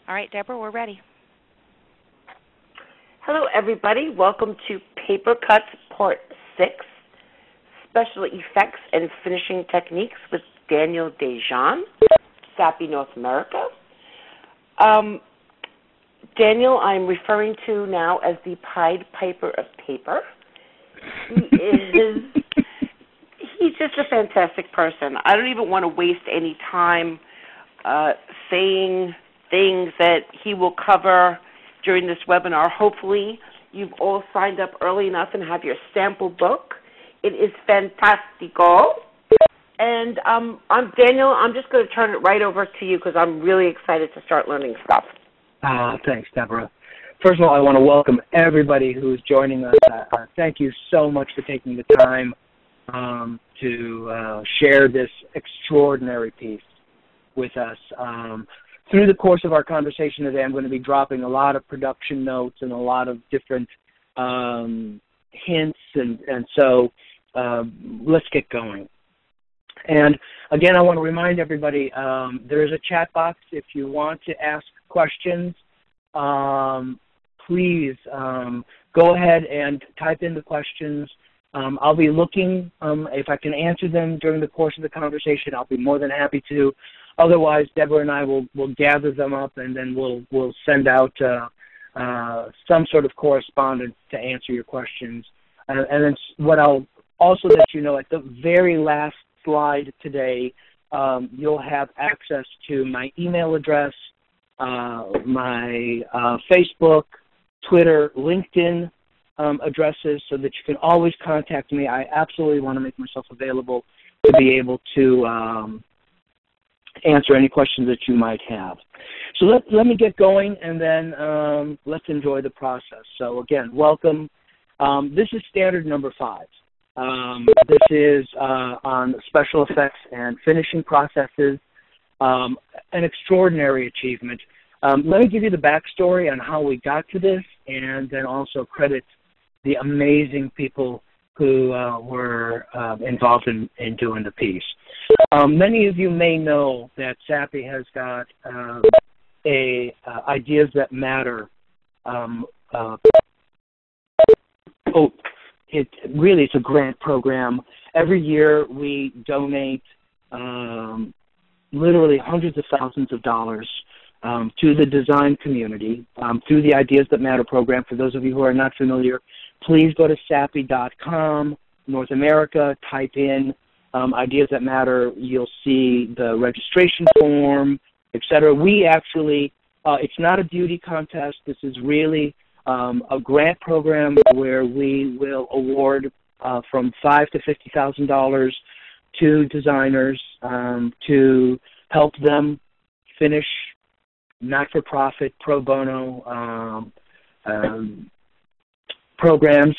All right, Deborah, we're ready. Hello, everybody. Welcome to Paper Cuts Part 6, Special Effects and Finishing Techniques with Daniel Dejan, Sappi, North America. Daniel, I'm referring to now as the Pied Piper of paper. He's just a fantastic person. I don't even want to waste any time saying things that he will cover during this webinar. Hopefully, you've all signed up early enough and have your sample book. It is fantastico. And I'm Daniel. I'm just going to turn it right over to you because I'm really excited to start learning stuff. Thanks, Deborah. First of all, I want to welcome everybody who's joining us. Thank you so much for taking the time to share this extraordinary piece with us. Through the course of our conversation today, I'm going to be dropping a lot of production notes and a lot of different hints, and so let's get going. And again, I want to remind everybody, there is a chat box. If you want to ask questions, please go ahead and type in the questions. I'll be looking. If I can answer them during the course of the conversation, I'll be more than happy to. Otherwise, Deborah and I will gather them up, and then we'll send out some sort of correspondence to answer your questions. And then what I'll also let you know, at the very last slide today, you'll have access to my email address, my Facebook, Twitter, LinkedIn addresses, so that you can always contact me. I absolutely want to make myself available to be able to answer any questions that you might have. So let me get going, and then let's enjoy the process. So again, welcome. This is standard number 5. This is on special effects and finishing processes, an extraordinary achievement. Let me give you the backstory on how we got to this, and then also credit the amazing people who were involved in doing the piece. Many of you may know that Sappi has got Ideas That Matter. It's a grant program. Every year we donate literally hundreds of thousands of dollars to the design community through the Ideas That Matter program. For those of you who are not familiar, please go to sappi.com, North America, type in Ideas That Matter. You'll see the registration form, etc. We actually, it's not a beauty contest. This is really a grant program where we will award from $5,000 to $50,000 to designers to help them finish not-for-profit pro bono programs,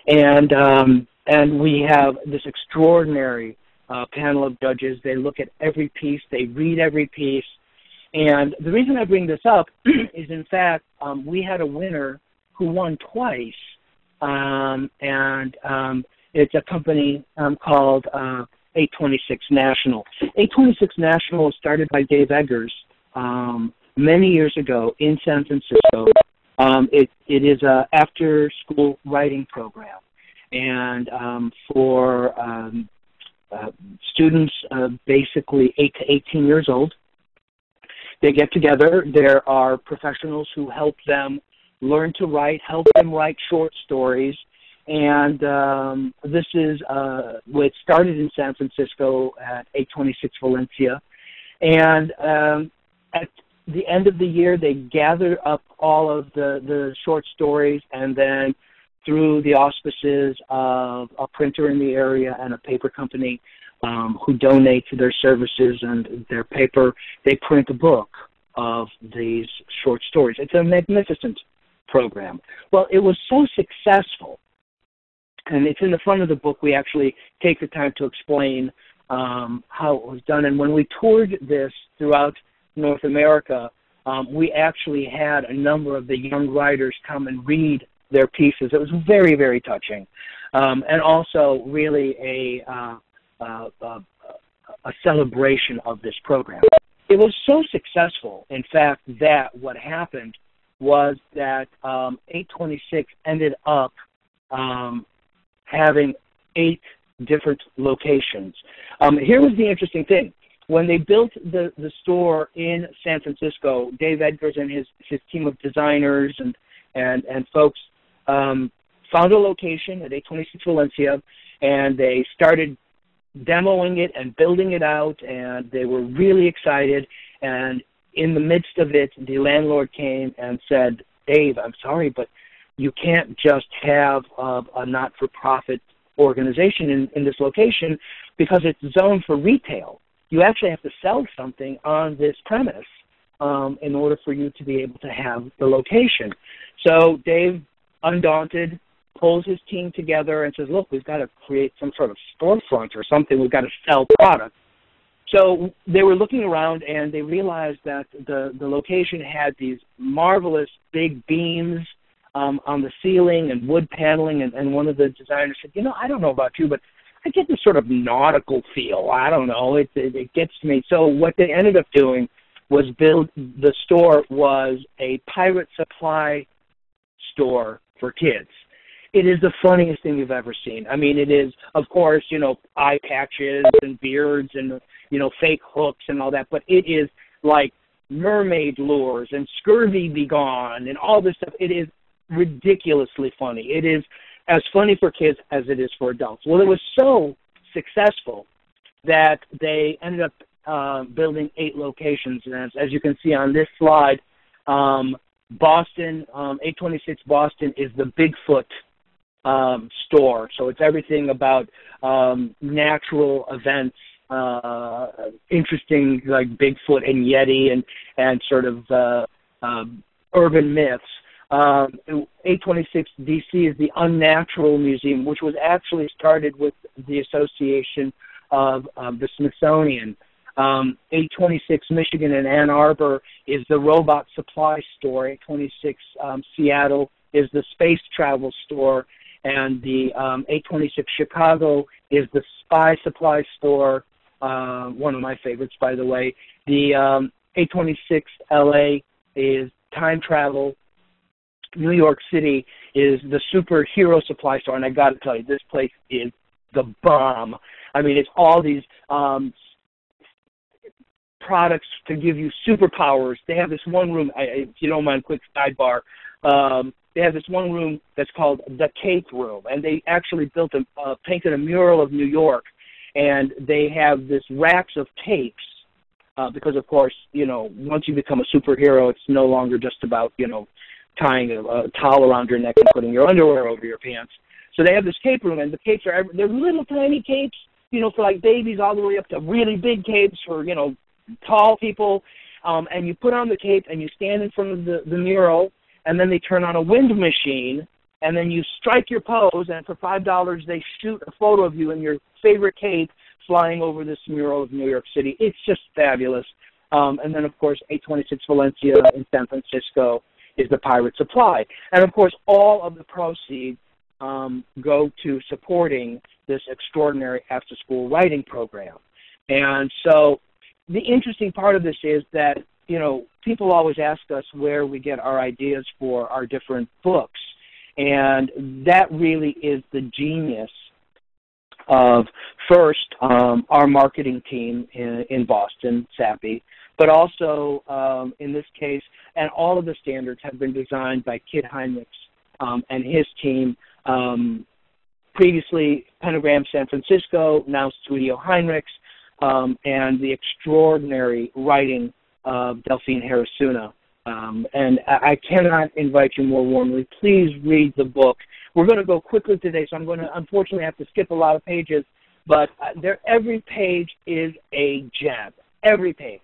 and we have this extraordinary panel of judges. They look at every piece, they read every piece, and the reason I bring this up is, in fact, we had a winner who won twice, and it's a company called 826 National. 826 National was started by Dave Eggers many years ago in San Francisco. It is an after-school writing program, and for students basically 8 to 18 years old, they get together. There are professionals who help them learn to write, help them write short stories, and this is what started in San Francisco at 826 Valencia, and at the end of the year, they gather up all of the short stories, and then through the auspices of a printer in the area and a paper company who donate their services and their paper, they print a book of these short stories. It's a magnificent program. Well, it was so successful, and it's in the front of the book. We actually take the time to explain how it was done. And when we toured this throughout North America, we actually had a number of the young writers come and read their pieces. It was very, very touching, and also really a celebration of this program. it was so successful, in fact, that what happened was that 826 ended up having 8 different locations. Here was the interesting thing. When they built the store in San Francisco, Dave Edgars and his team of designers and folks found a location at 826 Valencia, and they started demoing it and building it out, and they were really excited. And in the midst of it, the landlord came and said, Dave, I'm sorry, but you can't just have a not-for-profit organization in this location because it's zoned for retail. You actually have to sell something on this premise in order for you to be able to have the location. So Dave, undaunted, pulls his team together and says, look, we've got to create some sort of storefront or something. We've got to sell product. So they were looking around, and they realized that the location had these marvelous big beams on the ceiling and wood paneling, and one of the designers said, I don't know about you, but I get this sort of nautical feel. I don't know. It gets to me. So what they ended up doing was the store was a pirate supply store for kids. It is the funniest thing you've ever seen. I mean, it is, of course, eye patches and beards and, fake hooks and all that, but it is like mermaid lures and scurvy be gone and all this stuff. It is ridiculously funny. It is as funny for kids as it is for adults. Well, it was so successful that they ended up building 8 locations. And as you can see on this slide, Boston, 826 Boston is the Bigfoot store. So it's everything about natural events, interesting like Bigfoot and Yeti and sort of urban myths. 826 DC is the Unnatural Museum, which was actually started with the Association of the Smithsonian. 826 Michigan and Ann Arbor is the Robot Supply Store. 826 Seattle is the Space Travel Store. And the 826 Chicago is the Spy Supply Store, one of my favorites, by the way. The 826 LA is Time Travel. New York City is the Superhero Supply Store, and I got to tell you, this place is the bomb. I mean, it's all these products to give you superpowers. They have this one room, if you don't mind, quick sidebar. They have this one room that's called the Cape Room, and they actually painted a mural of New York, and they have this racks of capes, because, of course, once you become a superhero, it's no longer just about, tying a towel around your neck and putting your underwear over your pants. So they have this cape room, and the capes they're little tiny capes, for like babies, all the way up to really big capes for, tall people. And you put on the cape and you stand in front of the mural, and then they turn on a wind machine, and then you strike your pose, and for $5 they shoot a photo of you in your favorite cape flying over this mural of New York City. It's just fabulous. And then, of course, 826 Valencia in San Francisco is the Pirate Supply. And, of course, all of the proceeds go to supporting this extraordinary after-school writing program. And so the interesting part of this is that, people always ask us where we get our ideas for our different books. And that really is the genius of, first, our marketing team in Boston, Sappi, but also, in this case, and all of the standards have been designed by Kid Heinrichs and his team, previously Pentagram San Francisco, now Studio Heinrichs, and the extraordinary writing of Delphine Harasuna. And I cannot invite you more warmly. Please read the book. We're going to go quickly today, so I'm going to unfortunately have to skip a lot of pages, but every page is a gem, every page.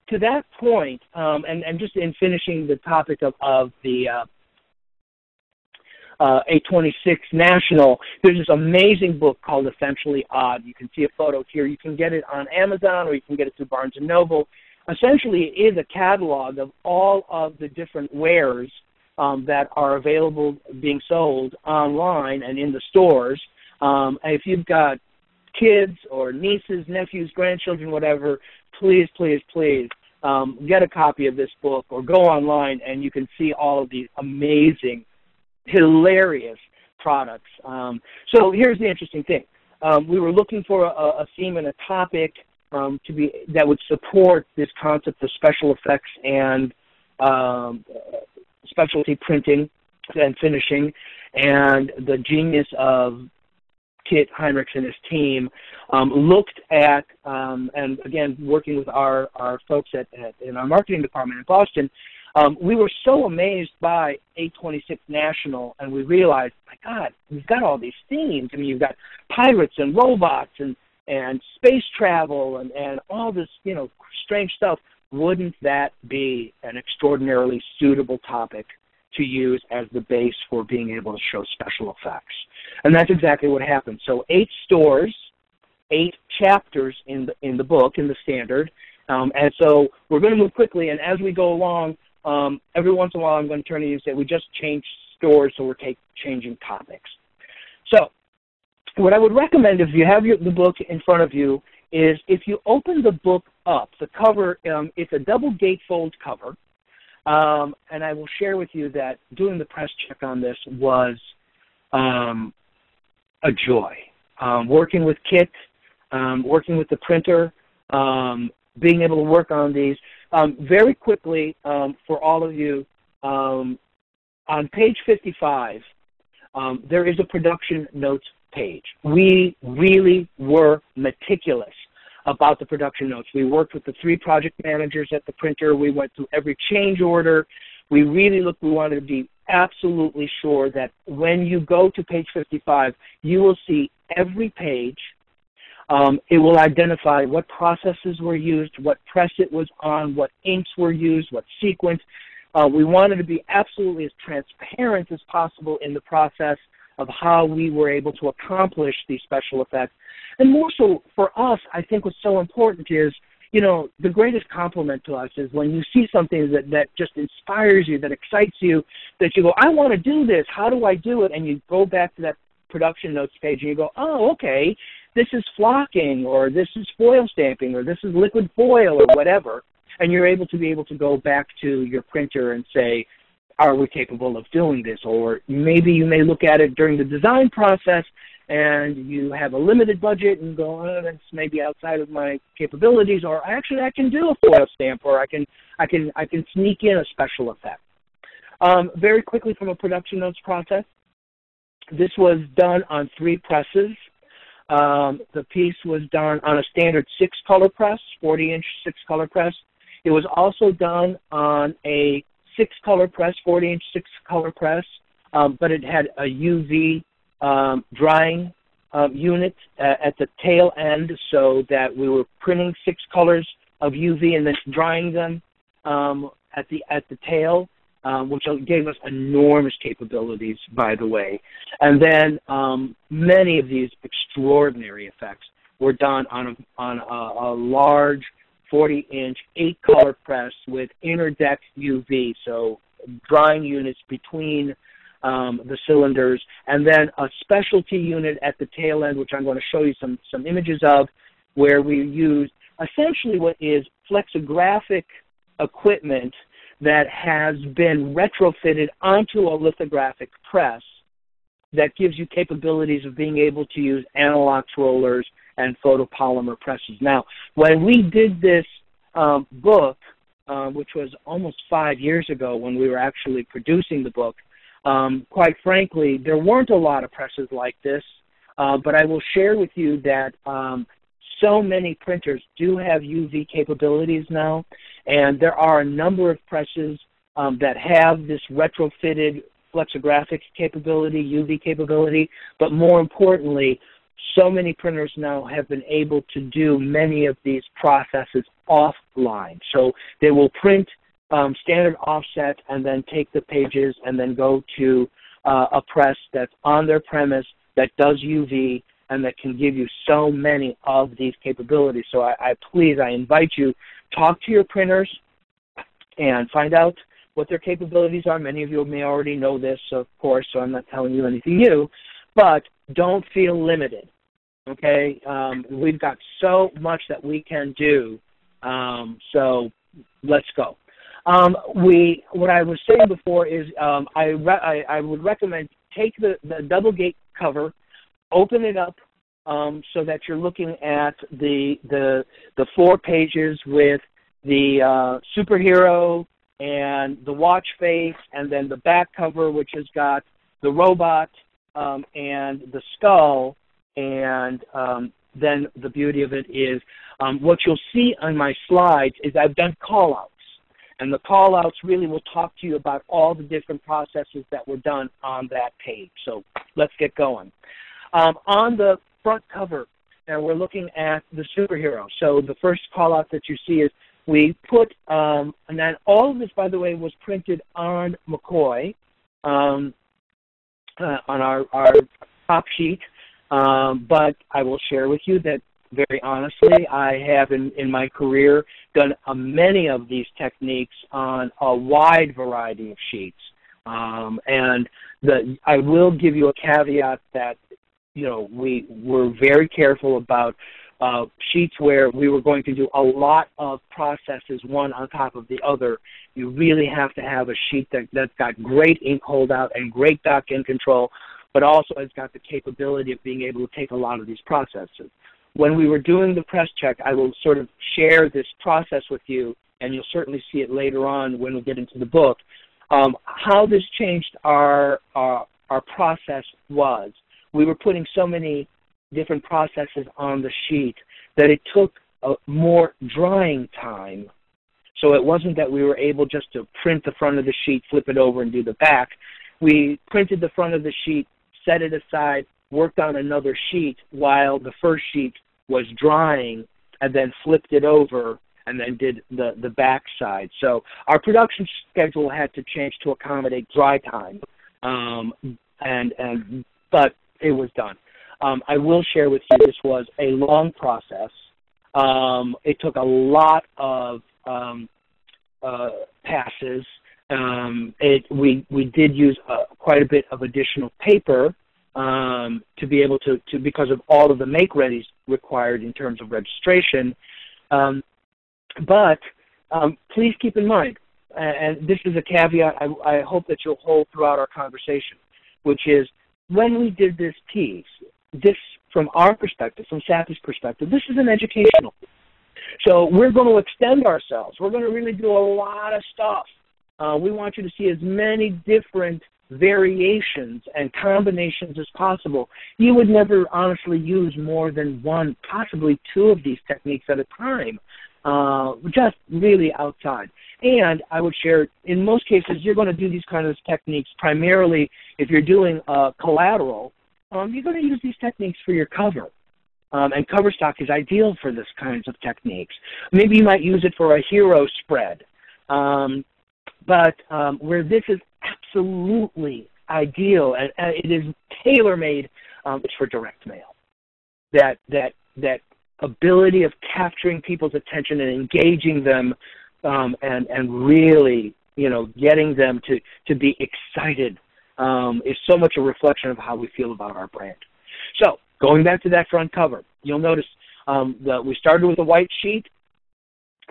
To that point, and just in finishing the topic of the 826 National, there's this amazing book called Essentially Odd. You can see a photo here. You can get it on Amazon, or you can get it through Barnes & Noble. Essentially, it is a catalog of all of the different wares that are available being sold online and in the stores. And if you've got kids or nieces, nephews, grandchildren, whatever, please, please, please get a copy of this book or go online and you can see all of these amazing, hilarious products. So here's the interesting thing. We were looking for a theme and a topic that would support this concept of special effects and specialty printing and finishing, and the genius of Kit Heinrichs and his team looked at, and again, working with our folks in our marketing department in Boston, we were so amazed by 826 National, and we realized, my God, we've got all these themes. I mean, you've got pirates and robots and space travel and all this, strange stuff. Wouldn't that be an extraordinarily suitable topic to use as the base for being able to show special effects? And that's exactly what happened. So 8 stores, 8 chapters in the book, in the standard. And so we're going to move quickly, and as we go along, every once in a while I'm going to turn to you and say, we just changed stores, so we're changing topics. So what I would recommend, if you have the book in front of you, is if you open the book up, the cover, it's a double gatefold cover, and I will share with you that doing the press check on this was a joy. Working with Kit, working with the printer, being able to work on these. Very quickly, for all of you, on page 55, there is a production notes page. We really were meticulous about the production notes. We worked with the 3 project managers at the printer. We went through every change order. We wanted to be absolutely sure that when you go to page 55, you will see every page. It will identify what processes were used, what press it was on, what inks were used, what sequence. We wanted to be absolutely as transparent as possible in the process of how we were able to accomplish these special effects. And more so for us, I think what's so important is, the greatest compliment to us is when you see something that just inspires you, that excites you, that you go, I want to do this, how do I do it? And you go back to that production notes page and you go, oh, okay, this is flocking, or this is foil stamping, or this is liquid foil, or whatever. And you're able to go back to your printer and say, are we capable of doing this? Or maybe you may look at it during the design process and you have a limited budget and go, oh, that's maybe outside of my capabilities, or actually I can do a foil stamp, or I can sneak in a special effect. Very quickly from a production notes process, this was done on 3 presses. The piece was done on a standard 6-color press, 40-inch 6-color press. It was also done on a 6-color press, 40-inch 6-color press, but it had a UV drying unit at the tail end, so that we were printing 6 colors of UV and then drying them at the tail, which gave us enormous capabilities, by the way. And then many of these extraordinary effects were done on a large 40-inch 8-color press with interdeck UV, so drying units between the cylinders, and then a specialty unit at the tail end, which I'm going to show you some images of, where we used essentially what is flexographic equipment that has been retrofitted onto a lithographic press that gives you capabilities of being able to use analog rollers and photopolymer presses. Now, when we did this book, which was almost 5 years ago when we were actually producing the book, quite frankly, there weren't a lot of presses like this, but I will share with you that so many printers do have UV capabilities now, and there are a number of presses that have this retrofitted flexographic capability, UV capability, but more importantly, so many printers now have been able to do many of these processes offline. So they will print standard offset and then take the pages and then go to a press that's on their premise that does UV and that can give you so many of these capabilities. So I invite you, talk to your printers and find out what their capabilities are. Many of you may already know this, of course, so I'm not telling you anything new, but don't feel limited, okay? We've got so much that we can do So let's go. What I was saying before is I would recommend take the double gate cover, open it up so that you're looking at the 4 pages with the superhero and the watch face, and then the back cover, which has got the robot and the skull, and then the beauty of it is what you'll see on my slides is I've done call-outs. And the call-outs really will talk to you about all the different processes that were done on that page. So let's get going. On the front cover, now we're looking at the superhero. So the first call-out that you see is we put, and then all of this, by the way, was printed on McCoy, on our top sheet. But I will share with you that, very honestly, I have in my career done many of these techniques on a wide variety of sheets. And I will give you a caveat that, we were very careful about sheets where we were going to do a lot of processes, one on top of the other. You really have to have a sheet that's got great ink holdout and great dock-in control, but also has got the capability of being able to take a lot of these processes. When we were doing the press check, I will sort of share this process with you, and you'll certainly see it later on when we get into the book. How this changed our process was we were putting so many different processes on the sheet that it took more drying time. So it wasn't that we were able just to print the front of the sheet, flip it over, and do the back. We printed the front of the sheet, set it aside, worked on another sheet while the first sheet was drying, and then flipped it over and then did the back side. So our production schedule had to change to accommodate dry time, but it was done. I will share with you this was a long process. It took a lot of passes. We did use quite a bit of additional paper to be able to because of all of the make-readies required in terms of registration. But please keep in mind, and this is a caveat I hope that you'll hold throughout our conversation, which is when we did this piece, this, from our perspective, from Sappi's perspective, this is an educational piece. So we're going to extend ourselves. We're going to really do a lot of stuff. We want you to see as many different variations and combinations as possible. You would never honestly use more than one, possibly 2 of these techniques at a time, just really outside. And I would share, in most cases, you're going to do these kinds of techniques primarily if you're doing collateral. You're going to use these techniques for your cover. And cover stock is ideal for this kinds of techniques. Maybe you might use it for a hero spread. But where this is absolutely ideal, and it is tailor-made, it's for direct mail. That ability of capturing people's attention and engaging them, and really, getting them to be excited is so much a reflection of how we feel about our brand. So, going back to that front cover, you'll notice that we started with a white sheet.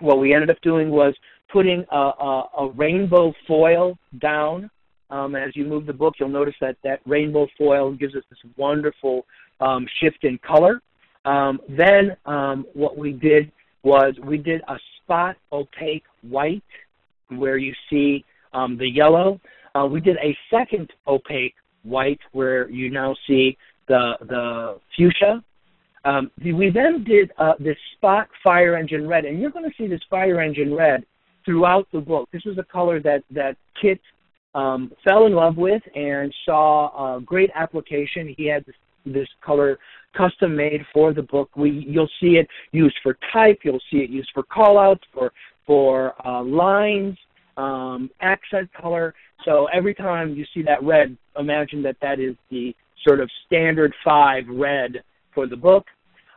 What we ended up doing was putting a rainbow foil down. As you move the book, you'll notice that rainbow foil gives us this wonderful shift in color. Then what we did was we did a spot opaque white where you see the yellow. We did a second opaque white where you now see the fuchsia. We then did this spot fire engine red, and you're going to see this fire engine red throughout the book. This is a color that Kit fell in love with and saw great application. He had this color custom made for the book. You'll see it used for type. You'll see it used for callouts, for lines, accent color. So every time you see that red, imagine that is the sort of standard 5 red for the book.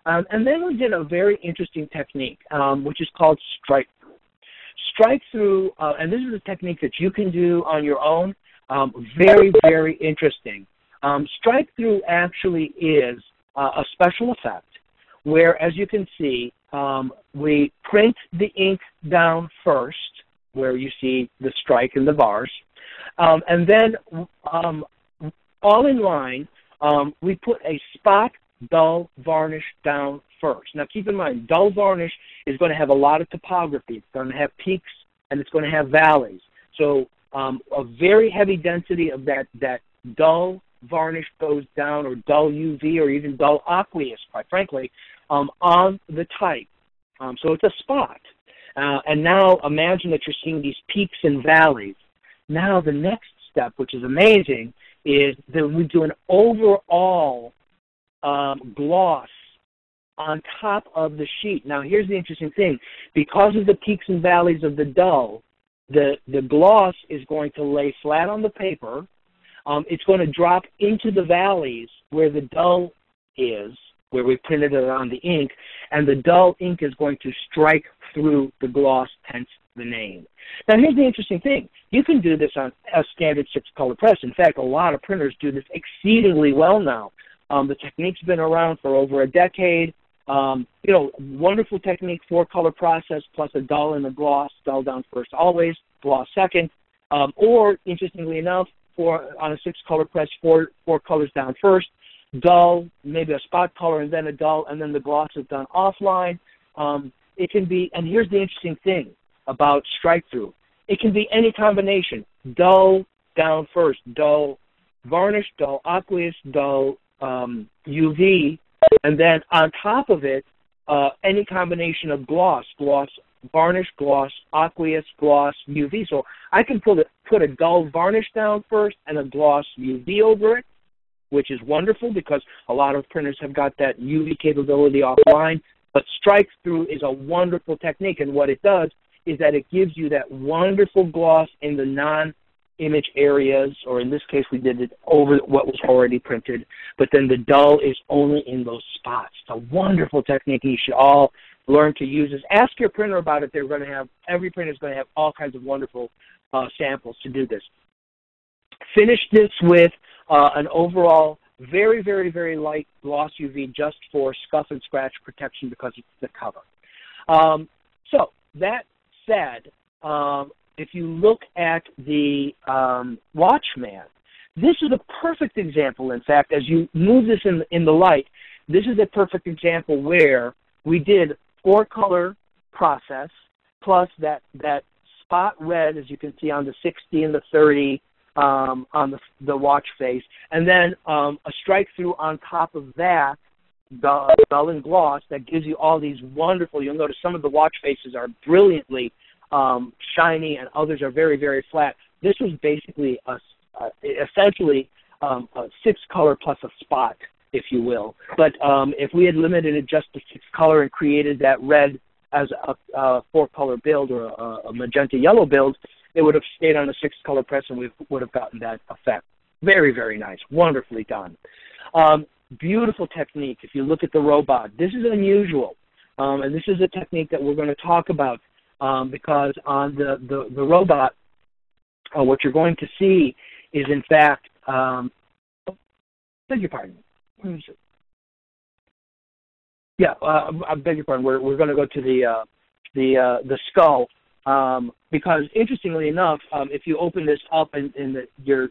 And then we did a very interesting technique, which is called Strikethrough. Strikethrough, and this is a technique that you can do on your own, very, very interesting. Strikethrough actually is a special effect where, as you can see, we print the ink down first, where you see the strike and the bars, and then all in line, we put a spot dull varnish down first. Now keep in mind, dull varnish is going to have a lot of topography. It's going to have peaks and it's going to have valleys. So a very heavy density of that dull varnish goes down, or dull UV, or even dull aqueous, quite frankly, on the type. So it's a spot. And now imagine that you're seeing these peaks and valleys. Now the next step, which is amazing, is that we do an overall gloss on top of the sheet. Now here's the interesting thing. Because of the peaks and valleys of the dull, the gloss is going to lay flat on the paper. It's going to drop into the valleys where the dull is, where we printed it on the ink, and the dull ink is going to strike through the gloss, hence the name. Now here's the interesting thing. You can do this on a standard 6-color press. In fact, a lot of printers do this exceedingly well now. The technique's been around for over a decade. Wonderful technique, 4-color process plus a dull and a gloss, dull down first always, gloss second. Or, interestingly enough, on a 6-color press, four colors down first, dull, maybe a spot color, and then a dull, and then the gloss is done offline. It can be, and here's the interesting thing about Strikethrough, it can be any combination, dull down first, dull varnish, dull aqueous, dull UV, and then on top of it, any combination of gloss, varnish, gloss, aqueous, gloss, UV. So I can put a dull varnish down first and a gloss UV over it, which is wonderful because a lot of printers have got that UV capability offline. But Strikethrough is a wonderful technique, and what it does is that it gives you that wonderful gloss in the non-image areas, or in this case we did it over what was already printed, but then the dull is only in those spots. It's a wonderful technique. You should all learn to use this. Ask your printer about it. Every printer is going to have all kinds of wonderful samples to do this. Finish this with an overall very, very, very light gloss UV just for scuff and scratch protection because it's the cover. So that said, if you look at the Watchman, this is a perfect example, in fact, as you move this in the light, this is a perfect example where we did 4-color process plus that spot red, as you can see on the 60 and the 30 on the watch face, and then a Strikethrough on top of that, dull and gloss, that gives you all these wonderful, you'll notice some of the watch faces are brilliantly shiny and others are very, very flat. This was basically essentially a 6-color plus a spot, if you will. But if we had limited it just to 6-color and created that red as a 4-color build or a magenta yellow build, it would have stayed on a 6-color press and we would have gotten that effect. Very, very nice. Wonderfully done. Beautiful technique. If you look at the robot, this is unusual. And this is a technique that we're going to talk about because on the robot, what you're going to see is, in fact, beg your pardon. Yeah, I beg your pardon. We're going to go to the skull because, interestingly enough, if you open this up you're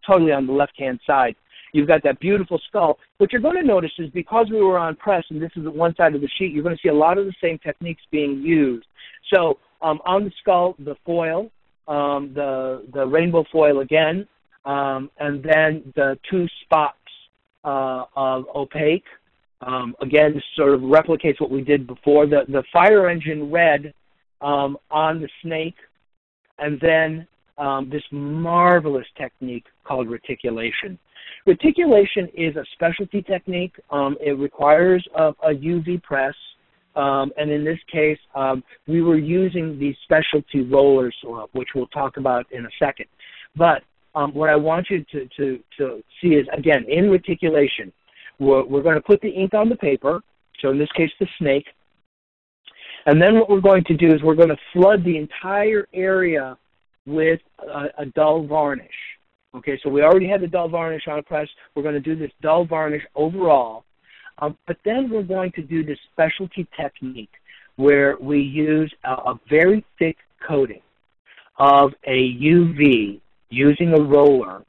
totally on the left-hand side, you've got that beautiful skull. What you're going to notice is because we were on press and this is one side of the sheet, you're going to see a lot of the same techniques being used. So on the skull, the foil, the rainbow foil again, and then the 2 spots of opaque. Again, this sort of replicates what we did before. The fire engine red on the snake, and then this marvelous technique called reticulation. Reticulation is a specialty technique. It requires a UV press, and in this case, we were using these specialty rollers, which we'll talk about in a second. But what I want you to see is, again, in reticulation, we're going to put the ink on the paper, so in this case the snake, and then what we're going to do is we're going to flood the entire area with a dull varnish. Okay, so we already had the dull varnish on a press. We're going to do this dull varnish overall. But then we're going to do this specialty technique where we use a very thick coating of a UV using a roller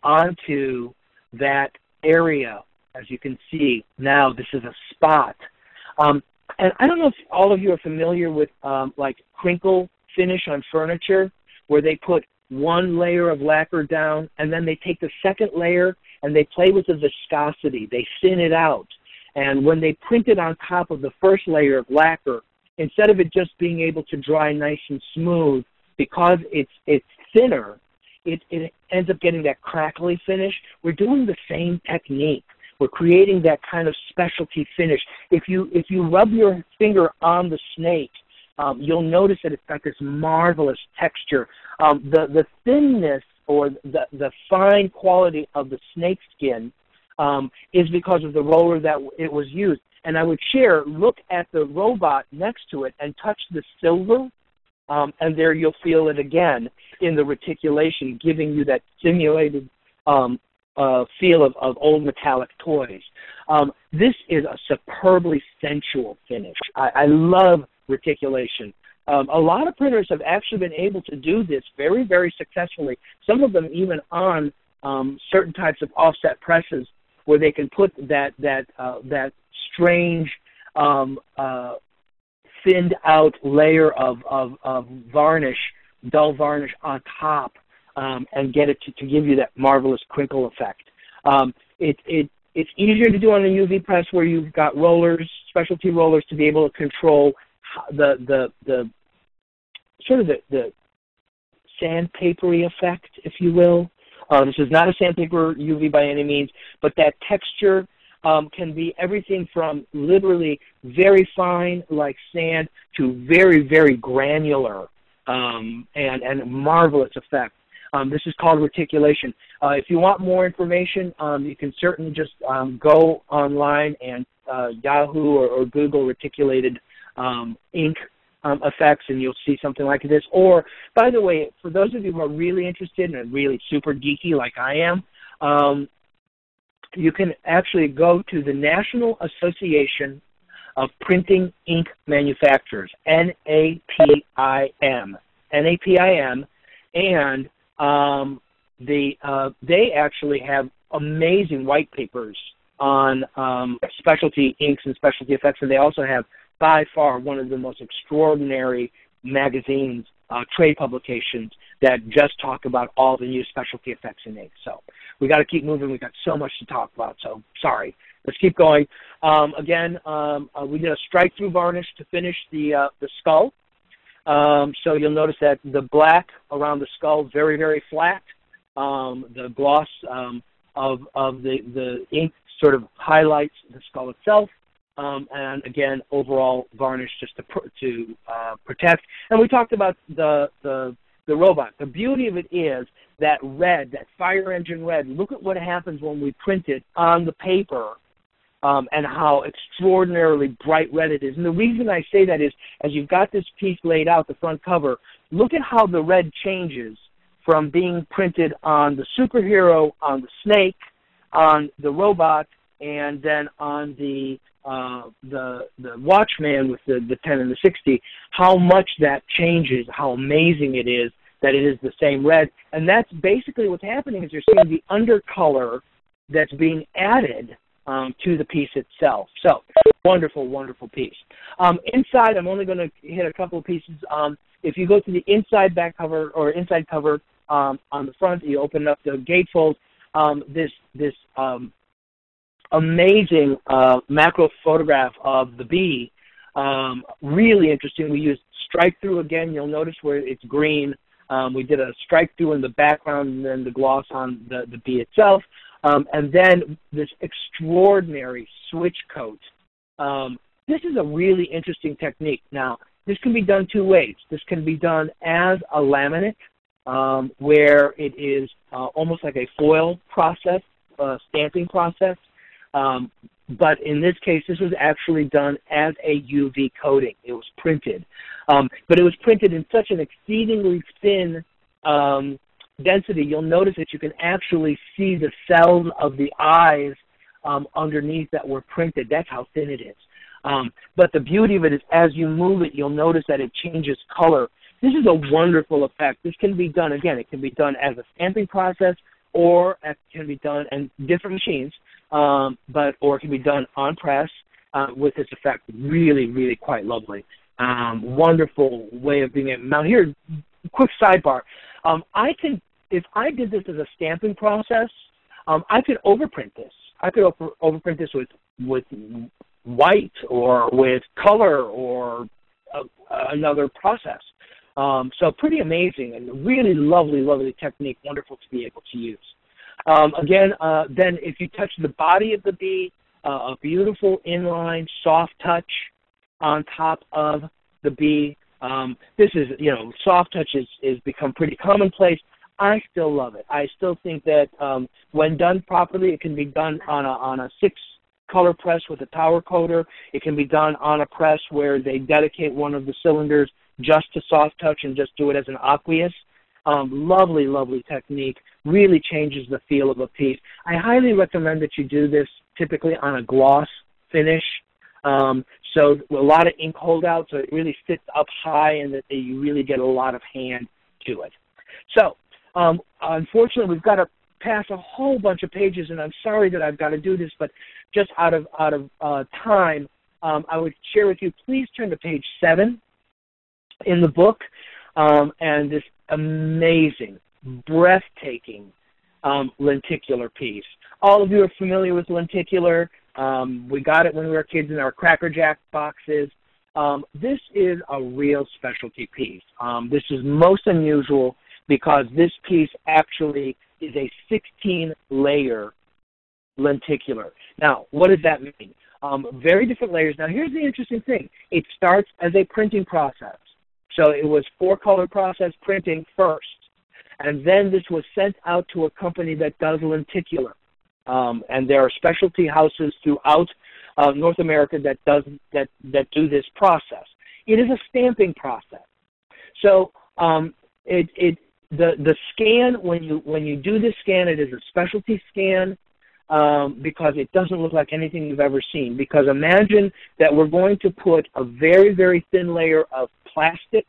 onto that area. As you can see now, this is a spot. And I don't know if all of you are familiar with like crinkle finish on furniture, where they put one layer of lacquer down and then they take the second layer and they play with the viscosity. They thin it out. And when they print it on top of the first layer of lacquer, instead of it just being able to dry nice and smooth, because it's thinner, it ends up getting that crackly finish. We're doing the same technique. We're creating that kind of specialty finish. If you rub your finger on the snake, you'll notice that it's got this marvelous texture. The thinness or the fine quality of the snake skin is because of the roller that it was used. And I would share, look at the robot next to it and touch the silver, and there you'll feel it again in the reticulation, giving you that simulated feel of old metallic toys. This is a superbly sensual finish. I love reticulation. A lot of printers have actually been able to do this very, very successfully, some of them even on certain types of offset presses where they can put that strange thinned out layer of varnish, dull varnish on top, and get it to give you that marvelous crinkle effect. It's easier to do on a UV press where you've got rollers, specialty rollers, to be able to control the sandpapery effect, if you will. This is not a sandpaper UV by any means, but that texture can be everything from literally very fine, like sand, to very, very granular and marvelous effect. This is called reticulation. If you want more information, you can certainly just go online and Yahoo or Google reticulated ink effects, and you'll see something like this. Or, by the way, for those of you who are really interested and really super geeky like I am, you can actually go to the National Association of Printing Ink Manufacturers, NAPIM, and they actually have amazing white papers on specialty inks and specialty effects, and they also have by far one of the most extraordinary magazines, trade publications that just talk about all the new specialty effects in inks. So we got to keep moving. We've got so much to talk about, so sorry. Let's keep going. Again, we did a strike-through varnish to finish the skull. So you'll notice that the black around the skull, very, very flat. The gloss of the ink sort of highlights the skull itself. And again, overall varnish just to protect. And we talked about the robot. The beauty of it is that red, that fire engine red. Look at what happens when we print it on the paper, and how extraordinarily bright red it is. And the reason I say that is, as you've got this piece laid out, the front cover, look at how the red changes from being printed on the superhero, on the snake, on the robot, and then on the Watchman with the 10 and the 60, how much that changes, how amazing it is that it is the same red. And that's basically what's happening, is you're seeing the undercolor that's being added to the piece itself. So, wonderful, wonderfold piece. Inside, I'm only going to hit a couple of pieces. If you go to the inside back cover or inside cover on the front, you open up the gatefold. This amazing macro photograph of the bee, really interesting. We used strike-through again. You'll notice where it's green. We did a strike-through in the background and then the gloss on the bee itself. And then this extraordinary switch coat. This is a really interesting technique. Now, this can be done two ways. This can be done as a laminate, where it is almost like a foil process, stamping process. But in this case, this was actually done as a UV coating. It was printed. But it was printed in such an exceedingly thin density, you'll notice that you can actually see the cells of the eyes underneath that were printed. That's how thin it is. But the beauty of it is as you move it, you'll notice that it changes color. This is a wonderful effect. This can be done, again, it can be done as a stamping process, or it can be done in different machines, or it can be done on press with this effect. Really, really quite lovely. Wonderful way of being able. Now here, quick sidebar. If I did this as a stamping process, I could overprint this. I could overprint this with white or with color or another process. So pretty amazing and really lovely, lovely technique, wonderful to be able to use. Then if you touch the body of the bee, a beautiful inline soft touch on top of the bee. This is, soft touch is become pretty commonplace. I still love it. I still think that when done properly, it can be done on a 6-color press with a power coater. It can be done on a press where they dedicate one of the cylinders just to soft touch and just do it as an aqueous. Lovely, lovely technique. Really changes the feel of a piece. I highly recommend that you do this typically on a gloss finish. So a lot of ink holdout, so it really sits up high and that you really get a lot of hand to it. So unfortunately, we've got to pass a whole bunch of pages, and I'm sorry that I've got to do this, but just out of time, I would share with you, please turn to page 7 in the book, and this amazing, breathtaking lenticular piece. All of you are familiar with lenticular. We got it when we were kids in our Cracker Jack boxes. This is a real specialty piece. This is most unusual because this piece actually is a 16-layer lenticular. Now, what does that mean? Very different layers. Now, here's the interesting thing. It starts as a printing process. So it was 4-color process printing first, and then this was sent out to a company that does lenticular. And there are specialty houses throughout North America that do this process. It is a stamping process. So the scan, when you do this scan, it is a specialty scan because it doesn't look like anything you've ever seen. Because imagine that we're going to put a very, very thin layer of plastic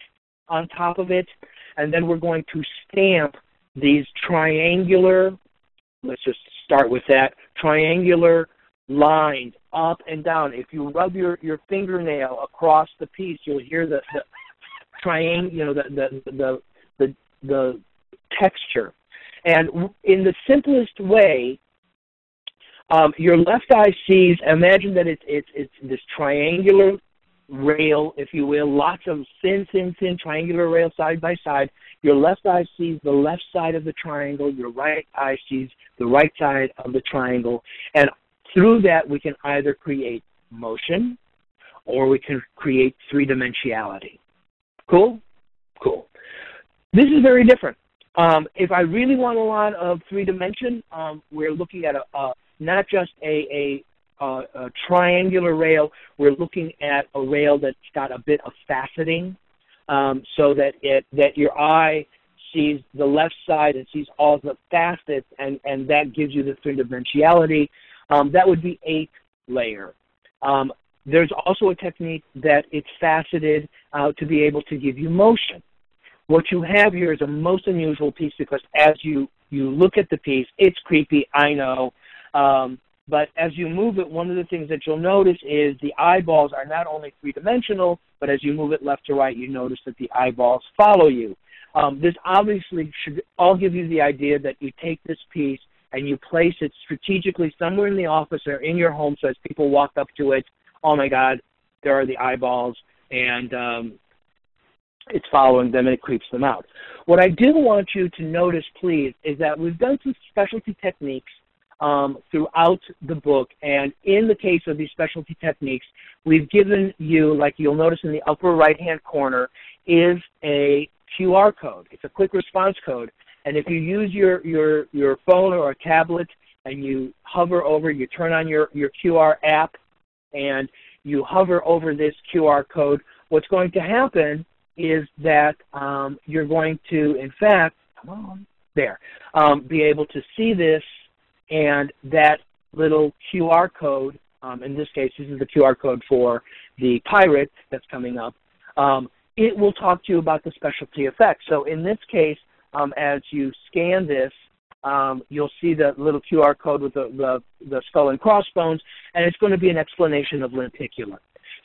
on top of it, and then we're going to stamp these triangular, let's just start with that, triangular lines up and down. If you rub your fingernail across the piece, you'll hear the triangle, the texture. And in the simplest way, your left eye sees, imagine that it's this triangular rail, if you will, lots of thin triangular rail side by side. Your left eye sees the left side of the triangle. Your right eye sees the right side of the triangle. And through that, we can either create motion or we can create three-dimensionality. Cool? Cool. This is very different. If I really want a lot of three-dimension, we're looking at not just a triangular rail. We're looking at a rail that's got a bit of faceting, so that your eye sees the left side and sees all the facets, and that gives you the three-dimensionality. That would be 8-layer. There's also a technique that it's faceted to be able to give you motion. What you have here is a most unusual piece because as you look at the piece, it's creepy, I know. But as you move it, one of the things that you'll notice is the eyeballs are not only three-dimensional, but as you move it left to right, you notice that the eyeballs follow you. This obviously should all give you the idea that you take this piece and you place it strategically somewhere in the office or in your home so as people walk up to it, oh my God, there are the eyeballs, and it's following them and it creeps them out. What I do want you to notice, please, is that we've done some specialty techniques throughout the book, and in the case of these specialty techniques, we've given you, like you'll notice in the upper right-hand corner, is a QR code. It's a quick response code, and if you use your phone or a tablet and you hover over, you turn on your QR app, and you hover over this QR code, what's going to happen is that you're going to, in fact, come on, there, be able to see this, and that little QR code. In this case, this is the QR code for the pirate that's coming up. It will talk to you about the specialty effects. So in this case, as you scan this, you'll see the little QR code with the skull and crossbones, and it's going to be an explanation of lenticular.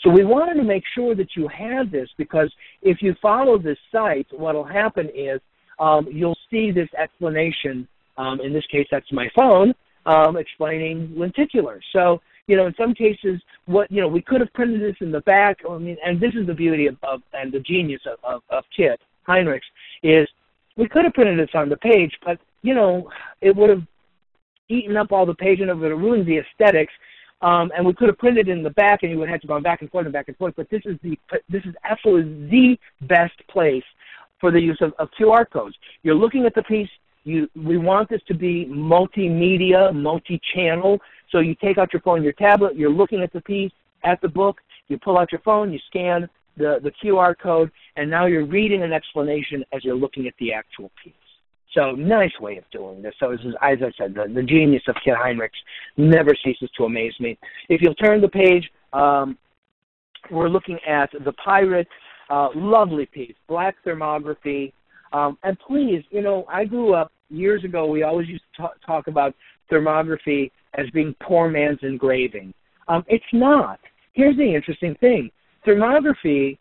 So we wanted to make sure that you had this, because if you follow this site, what will happen is you'll see this explanation. In this case, that's my phone, explaining lenticular. So, in some cases, we could have printed this in the back. And this is the beauty of and the genius of Kit Heinrichs, is we could have printed this on the page, but, it would have eaten up all the page and it would have ruined the aesthetics. And we could have printed it in the back, and you would have to go back and forth and back and forth. But this is absolutely the best place for the use of QR codes. You're looking at the piece. We want this to be multimedia, multi-channel. So you take out your phone, your tablet, you're looking at the piece, at the book, you pull out your phone, you scan the QR code, and now you're reading an explanation as you're looking at the actual piece. So nice way of doing this. So this is, as I said, the genius of Kit Heinrichs never ceases to amaze me. If you'll turn the page, we're looking at the Pirate, lovely piece, black thermography. And please, I grew up years ago, we always used to talk about thermography as being poor man's engraving. It's not. Here's the interesting thing. Thermography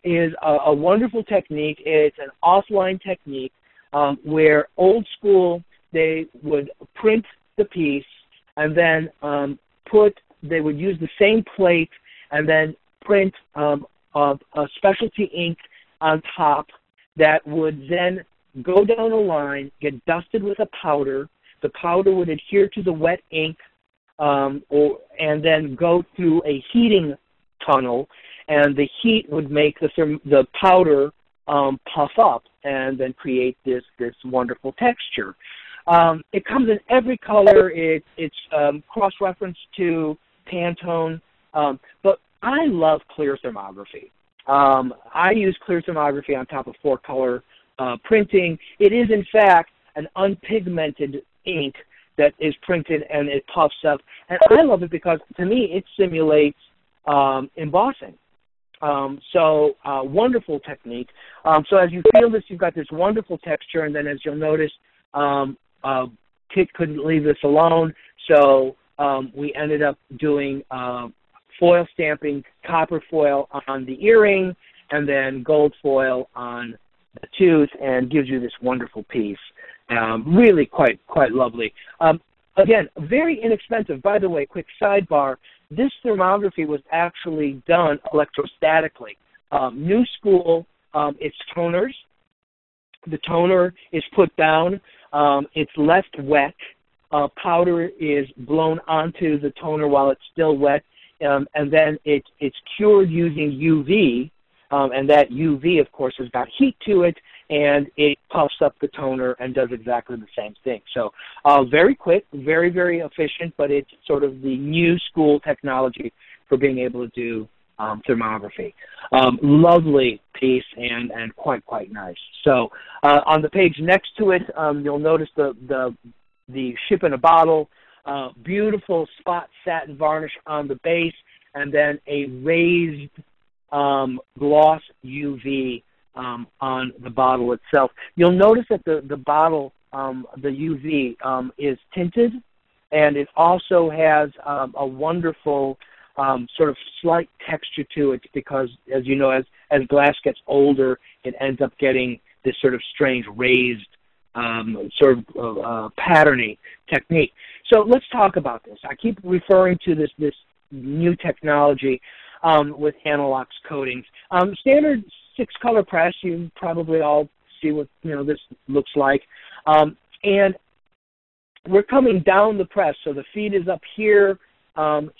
is a wonderful technique. It's an offline technique where old school, they would print the piece and then they would use the same plate and then print a specialty ink on top that would then go down a line, get dusted with a powder. The powder would adhere to the wet ink and then go through a heating tunnel, and the heat would make the powder puff up and then create this wonderful texture. It comes in every color. It's cross-referenced to Pantone, but I love clear thermography. I use clear thermography on top of 4-color printing. It is, in fact, an unpigmented ink that is printed and it puffs up. And I love it because, to me, it simulates embossing. Wonderful technique. So as you feel this, you've got this wonderful texture, and then as you'll notice, Kit couldn't leave this alone, so we ended up doing foil stamping, copper foil on the earring, and then gold foil on the tooth, and gives you this wonderful piece. Really quite lovely. Again, very inexpensive. By the way, quick sidebar, this thermography was actually done electrostatically. New school, it's toners. The toner is put down. It's left wet. Powder is blown onto the toner while it's still wet, and then it's cured using UV, and that UV, of course, has got heat to it, and it puffs up the toner and does exactly the same thing. So very quick, very, very efficient, but it's sort of the new school technology for being able to do thermography. Lovely piece and quite nice. So on the page next to it, you'll notice the ship in a bottle, beautiful spot satin varnish on the base, and then a raised gloss UV on the bottle itself. You'll notice that the bottle, the UV, is tinted, and it also has a wonderful sort of slight texture to it, because, as you know, as glass gets older, it ends up getting this sort of strange raised sort of patterning technique. So let's talk about this. I keep referring to this new technology with Analox coatings. Standard 6-color press, you probably all see what this looks like. And we're coming down the press, so the feed is up here.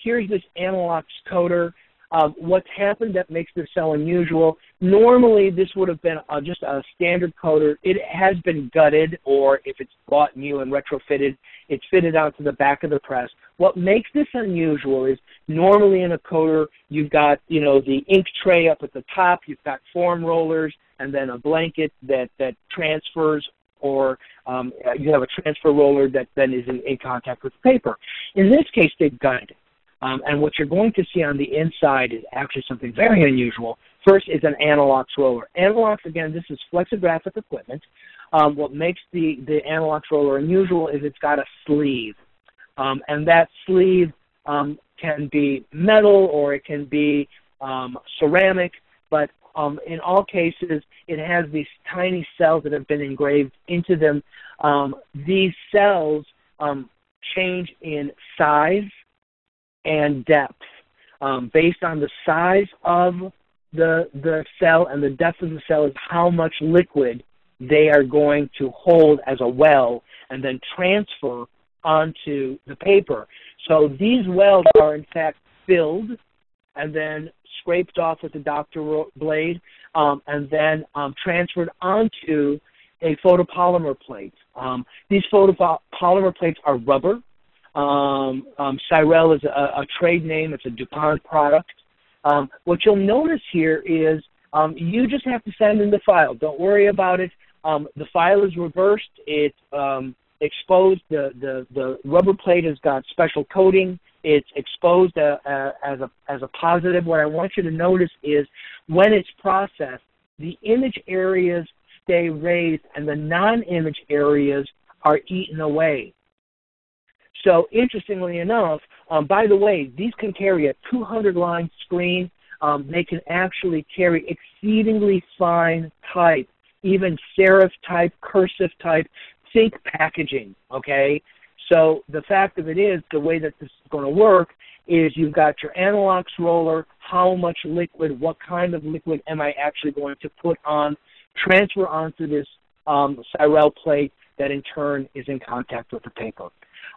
Here's this Analox coater. What's happened that makes this so unusual? Normally, this would have been just a standard coater. It has been gutted, or if it's bought new and retrofitted, it's fitted out to the back of the press. What makes this unusual is normally in a coater, you've got, the ink tray up at the top, you've got foam rollers, and then a blanket that transfers or you have a transfer roller that then is in contact with paper. In this case, they've gunned it. And what you're going to see on the inside is actually something very unusual. First is an Analox roller. Analox, again, this is flexographic equipment. What makes the Analox roller unusual is it's got a sleeve. And that sleeve can be metal or it can be ceramic, but in all cases, it has these tiny cells that have been engraved into them. These cells change in size and depth. Based on the size of the cell and the depth of the cell is how much liquid they are going to hold as a well and then transfer onto the paper. So these wells are in fact filled and then scraped off with the doctor blade and then transferred onto a photopolymer plate. These photopolymer plates are rubber. Cyrel is a trade name. It's a DuPont product. What you'll notice here is you just have to send in the file. Don't worry about it. The file is reversed. It's exposed. The rubber plate has got special coating. It's exposed as a positive. What I want you to notice is when it's processed, the image areas stay raised and the non-image areas are eaten away. So interestingly enough, by the way, these can carry a 200-line screen. They can actually carry exceedingly fine type, even serif type, cursive type, think packaging, okay? So the fact of it is, the way that this is going to work is you've got your Analox roller, how much liquid, what kind of liquid am I actually going to put on, transfer onto this Cyrel plate that in turn is in contact with the paper.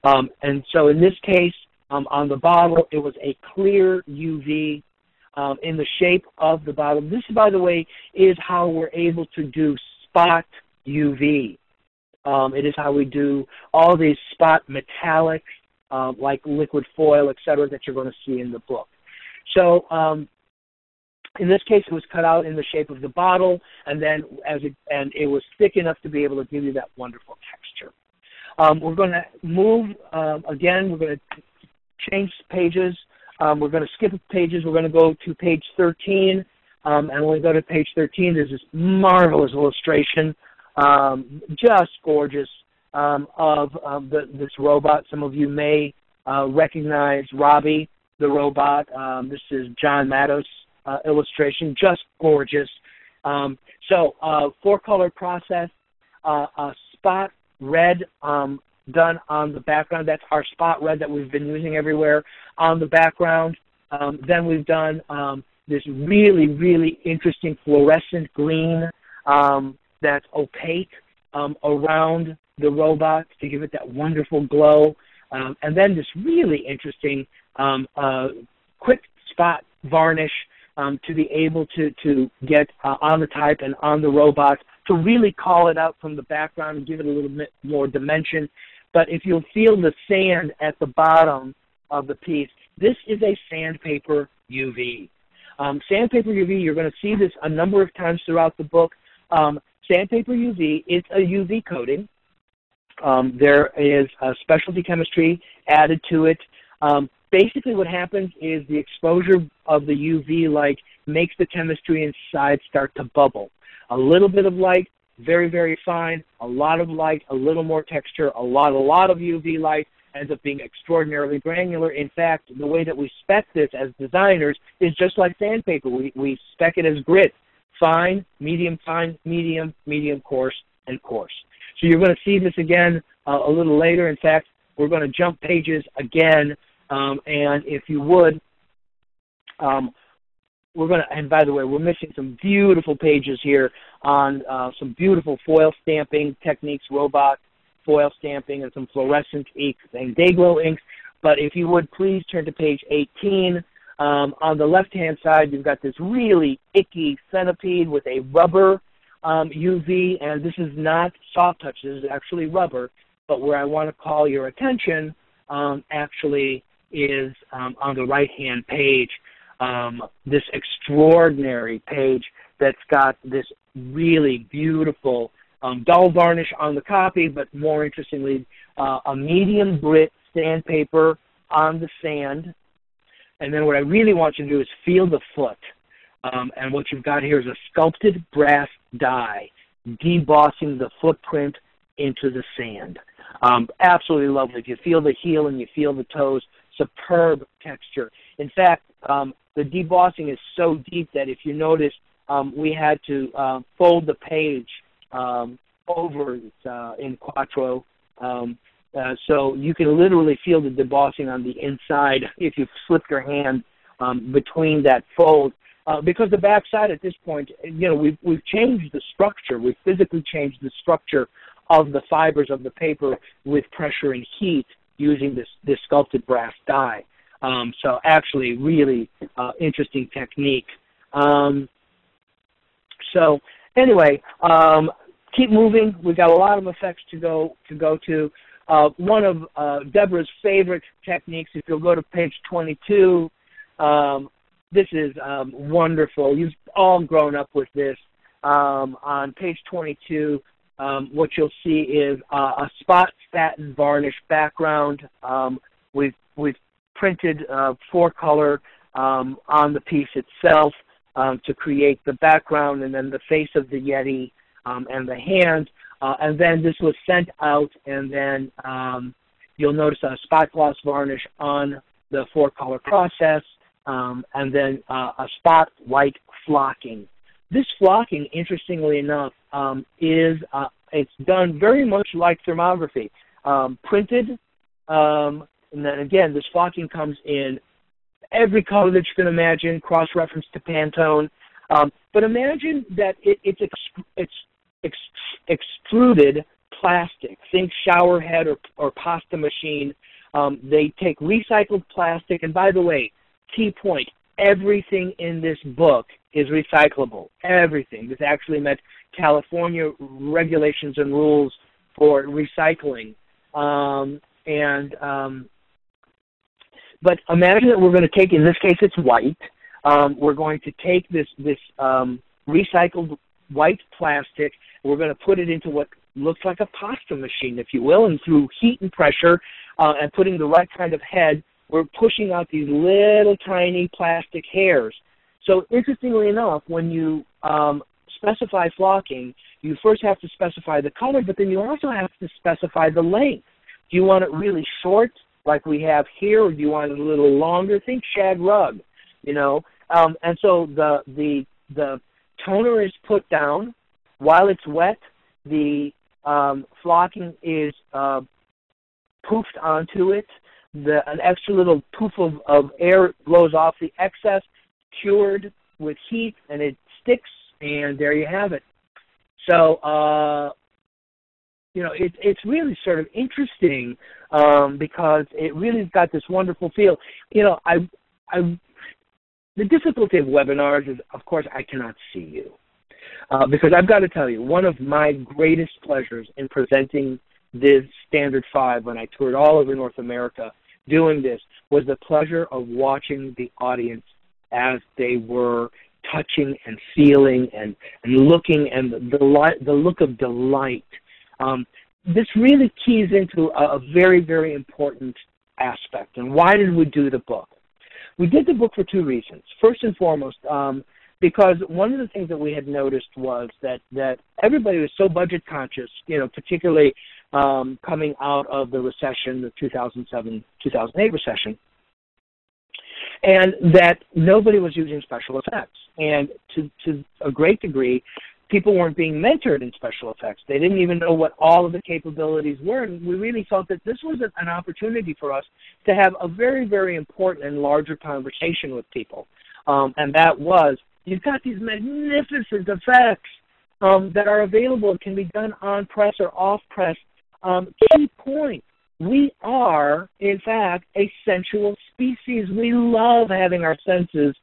And so in this case, on the bottle, it was a clear UV in the shape of the bottle. This, by the way, is how we're able to do spot UV. It is how we do all these spot metallics, like liquid foil, etc., that you're going to see in the book. So in this case, it was cut out in the shape of the bottle, and then and it was thick enough to be able to give you that wonderful texture. We're going to move, again, we're going to change pages. We're going to skip pages. We're going to go to page 13. And when we go to page 13, there's this marvelous illustration, just gorgeous, of this robot. Some of you may recognize Robbie, the robot. This is John Matos' illustration, just gorgeous. So four-color process, a spot red done on the background. That's our spot red that we've been using everywhere on the background. Then we've done this really, really interesting fluorescent green that's opaque around the robot to give it that wonderful glow. And then this really interesting quick spot varnish to be able to get on the type and on the robot to really call it out from the background and give it a little bit more dimension. But if you'll feel the sand at the bottom of the piece, this is a sandpaper UV. Sandpaper UV, you're going to see this a number of times throughout the book. Sandpaper UV is a UV coating. There is a specialty chemistry added to it. Basically what happens is the exposure of the UV light makes the chemistry inside start to bubble. A little bit of light, very, very fine. A lot of light, a little more texture. A lot of UV light ends up being extraordinarily granular. In fact, the way that we spec this as designers is just like sandpaper. We spec it as grit: fine, medium, coarse, and coarse. So you're going to see this again a little later. In fact, we're going to jump pages again, and if you would, we're going to, and by the way, we're missing some beautiful pages here on some beautiful foil stamping techniques, robot foil stamping, and some fluorescent inks and day-glow inks. But if you would, please turn to page 18. On the left-hand side, you've got this really icky centipede with a rubber UV, and this is not soft touch. This is actually rubber. But where I want to call your attention actually is on the right-hand page. This extraordinary page that's got this really beautiful dull varnish on the copy, but more interestingly, a medium grit sandpaper on the sand. And then what I really want you to do is feel the foot. And what you've got here is a sculpted brass die, debossing the footprint into the sand. Absolutely lovely. If you feel the heel and you feel the toes, superb texture. In fact, the debossing is so deep that if you notice, we had to fold the page over in Quattro, so you can literally feel the debossing on the inside if you slip your hand between that fold. Because the backside at this point, we've changed the structure. We've physically changed the structure of the fibers of the paper with pressure and heat using this sculpted brass die. So actually, really interesting technique. So anyway, keep moving. We've got a lot of effects to go to. One of Deborah's favorite techniques, if you'll go to page 22, this is wonderful. You've all grown up with this. On page 22, what you'll see is a spot satin varnish background. We've printed 4-color on the piece itself to create the background, and then the face of the Yeti and the hand. And then this was sent out, and then you'll notice a spot gloss varnish on the 4-color process, and then a spot white flocking. This flocking, interestingly enough, it's done very much like thermography, printed, and then again, this flocking comes in every color that you can imagine, cross-reference to Pantone. But imagine that it's extruded plastic. Think shower head or pasta machine. They take recycled plastic, and by the way, key point, everything in this book is recyclable. Everything. This actually met California regulations and rules for recycling. But imagine that we're going to take, in this case it's white, we're going to take this recycled white plastic, we're going to put it into what looks like a pasta machine, if you will, and through heat and pressure and putting the right kind of head, we're pushing out these little tiny plastic hairs. So interestingly enough, when you specify flocking, you first have to specify the color, but then you also have to specify the length. Do you want it really short, like we have here, or do you want it a little longer? Think shag rug, And so the toner is put down. While it's wet, the flocking is poofed onto it. An extra little poof of air blows off the excess, cured with heat, and it sticks, and there you have it. So, it's really sort of interesting because it really's got this wonderful feel. The difficulty of webinars is, of course, I cannot see you. Because I've got to tell you, one of my greatest pleasures in presenting this Standard 5 when I toured all over North America doing this was the pleasure of watching the audience as they were touching and feeling and looking, and the look of delight. This really keys into a very, very important aspect. And why did we do the book? We did the book for 2 reasons. First and foremost, because one of the things that we had noticed was that everybody was so budget conscious, particularly coming out of the recession, the 2007-2008 recession, and that nobody was using special effects. And to a great degree, people weren't being mentored in special effects. They didn't even know what all of the capabilities were, and we really felt that this was an opportunity for us to have a very, very important and larger conversation with people. And that was, you've got these magnificent effects that are available and can be done on press or off press. Key point, we are, in fact, a sensual species. We love having our senses,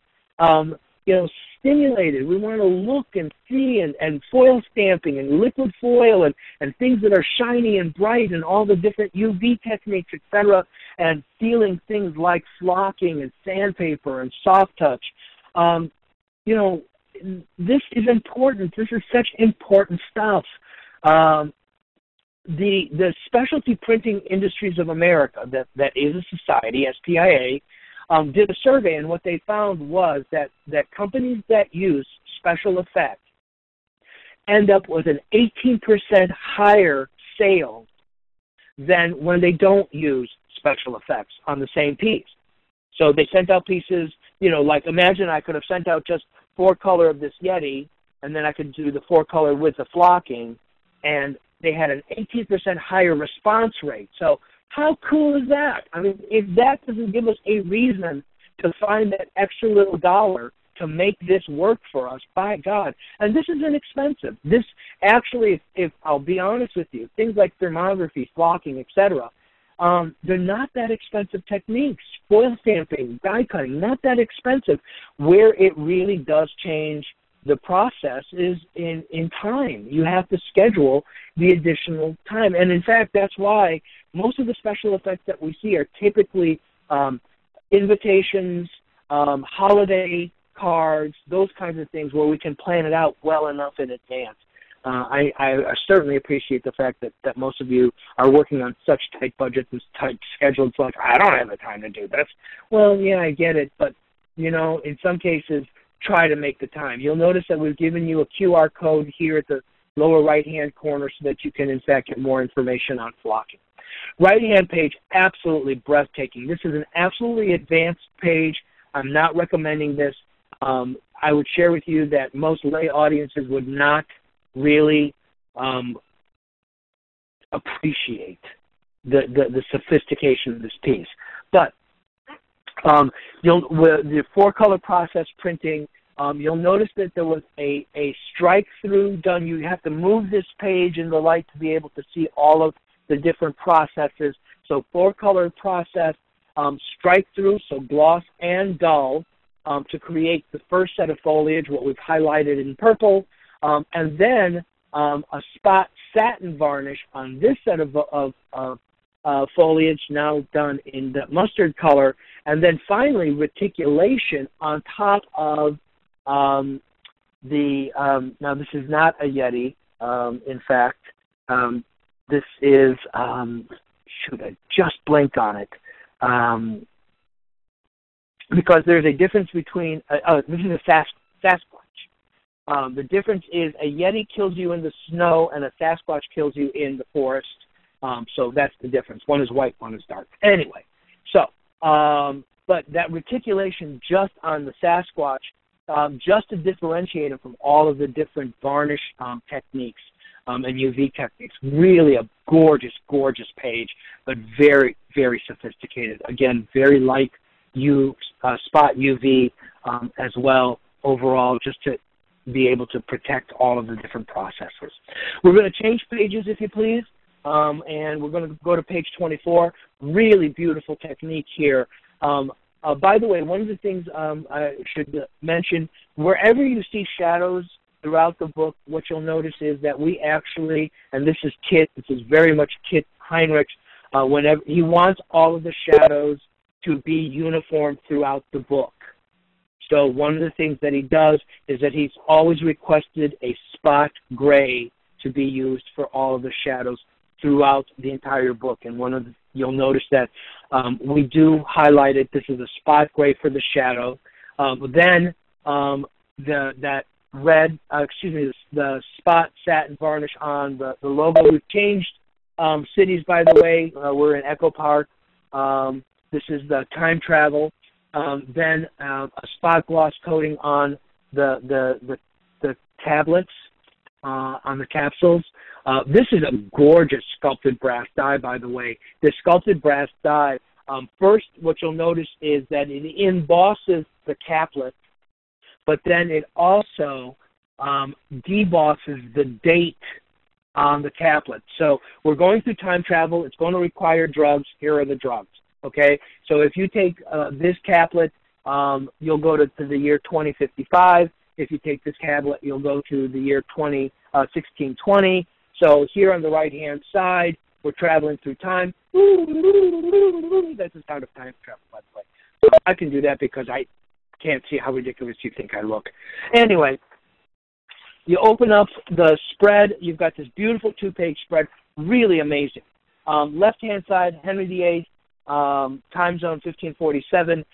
stimulated. We want to look and see and foil stamping and liquid foil and things that are shiny and bright and all the different UV techniques, etc., and feeling things like flocking and sandpaper and soft touch. This is important. This is such important stuff. The Specialty Printing Industries of America, that is a society, SPIA, did a survey, and what they found was that companies that use special effects end up with an 18% higher sales than when they don't use special effects on the same piece. So they sent out pieces, like imagine I could have sent out just 4-color of this Yeti, and then I could do the 4-color with the flocking, and they had an 18% higher response rate. So how cool is that? I mean, if that doesn't give us a reason to find that extra little dollar to make this work for us, by God. And this is inexpensive. This actually, if I'll be honest with you, things like thermography, flocking, etc., they're not that expensive techniques. Foil stamping, die cutting, not that expensive. Where it really does change the process is in time. You have to schedule the additional time. And in fact, that's why most of the special effects that we see are typically invitations, holiday cards, those kinds of things where we can plan it out well enough in advance. I certainly appreciate the fact that most of you are working on such tight budgets and tight schedules. It's like, I don't have the time to do this. Well, yeah, I get it, but, in some cases, try to make the time. You'll notice that we've given you a QR code here at the lower right-hand corner so that you can, in fact, get more information on flocking. Right-hand page, absolutely breathtaking. This is an absolutely advanced page. I'm not recommending this. I would share with you that most lay audiences would not really appreciate the sophistication of this piece. But the 4-color process printing, you'll notice that there was a strike-through done. You have to move this page in the light to be able to see all of the different processes. So 4-color process, strike-through, so gloss and dull, to create the first set of foliage, what we've highlighted in purple, and then a spot satin varnish on this set of foliage, now done in the mustard color, and then finally reticulation on top of now this is not a Yeti, in fact, this is, shoot, I just blinked on it, because there's a difference between, this is a Sasquatch. The difference is a Yeti kills you in the snow and a Sasquatch kills you in the forest. So that's the difference. One is white, one is dark. Anyway, so, but that reticulation just on the Sasquatch, just to differentiate it from all of the different varnish techniques and UV techniques. Really a gorgeous, gorgeous page, but very, very sophisticated. Again, very light spot UV as well overall, just to be able to protect all of the different processes. We're going to change pages, if you please, and we're going to go to page 24. Really beautiful technique here. By the way, one of the things I should mention, wherever you see shadows throughout the book, what you'll notice is that we actually, and this is very much Kit Heinrich, whenever he wants all of the shadows to be uniform throughout the book. So one of the things that he does is that he's always requested a spot gray to be used for all of the shadows throughout the entire book. And you'll notice that we do highlight it. This is a spot gray for the shadow. Then the spot satin varnish on the logo. We've changed cities, by the way. We're in Echo Park. This is the time travel. Then a spot gloss coating on the tablets, on the capsules. This is a gorgeous sculpted brass die, by the way. This sculpted brass die, first what you'll notice is that it embosses the caplet, but then it also debosses the date on the caplet. So we're going through time travel. It's going to require drugs. Here are the drugs. Okay, so if you take this caplet, you'll go to the year 2055. If you take this caplet, you'll go to the year 1620. So here on the right-hand side, we're traveling through time. That's the sound of time travel, by the way. I can do that because I can't see how ridiculous you think I look. Anyway, you open up the spread. You've got this beautiful 2-page spread, really amazing. Left-hand side, Henry VIII, time zone 1547.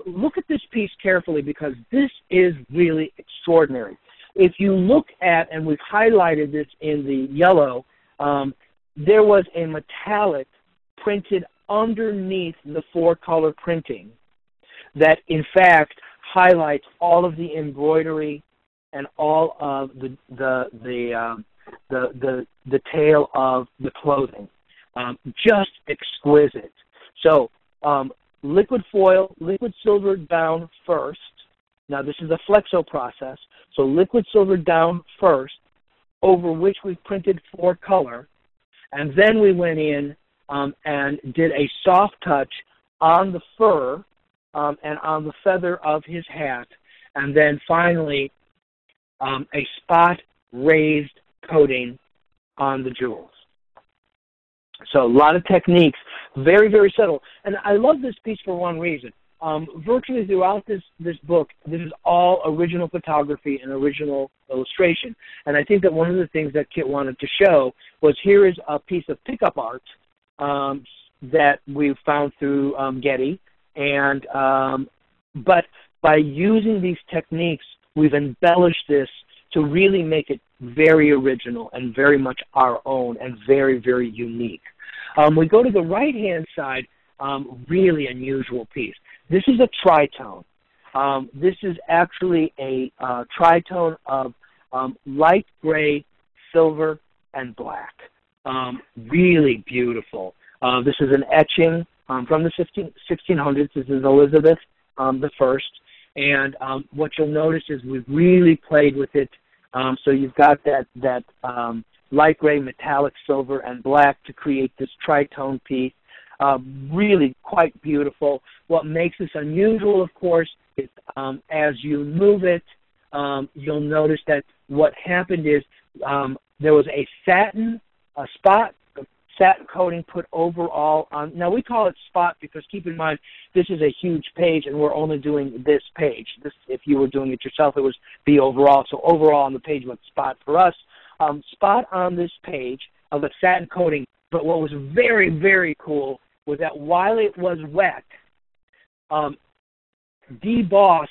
Look at this piece carefully because this is really extraordinary. If you look at, and we've highlighted this in the yellow, there was a metallic printed underneath the 4-color printing that, in fact, highlights all of the embroidery and all of the tail of the clothing. Just exquisite. So liquid foil, liquid silver down first. Now this is a flexo process. So liquid silver down first, over which we printed 4-color, and then we went in and did a soft touch on the fur and on the feather of his hat, and then finally a spot raised coating on the jewels. So a lot of techniques, very, very subtle. And I love this piece for one reason. Virtually throughout this book, this is all original photography and original illustration. And I think that one of the things that Kit wanted to show was here is a piece of pickup art that we found through Getty. And but by using these techniques, we've embellished this to really make it very original and very much our own and very, very unique. We go to the right-hand side, really unusual piece. This is a tritone. This is actually a tritone of light gray, silver, and black. Really beautiful. This is an etching from the 1600s. This is Elizabeth the First. And what you'll notice is we've really played with it. So you've got that light gray, metallic, silver, and black to create this tritone piece. Really quite beautiful. What makes this unusual, of course, is as you move it, you'll notice that what happened is there was a satin coating put overall on. Now, we call it spot because, keep in mind, this is a huge page, and we're only doing this page. This, if you were doing it yourself, it would be overall. So overall on the page was spot for us. Spot on this page of a satin coating. But what was very, very cool was that while it was wet, debossed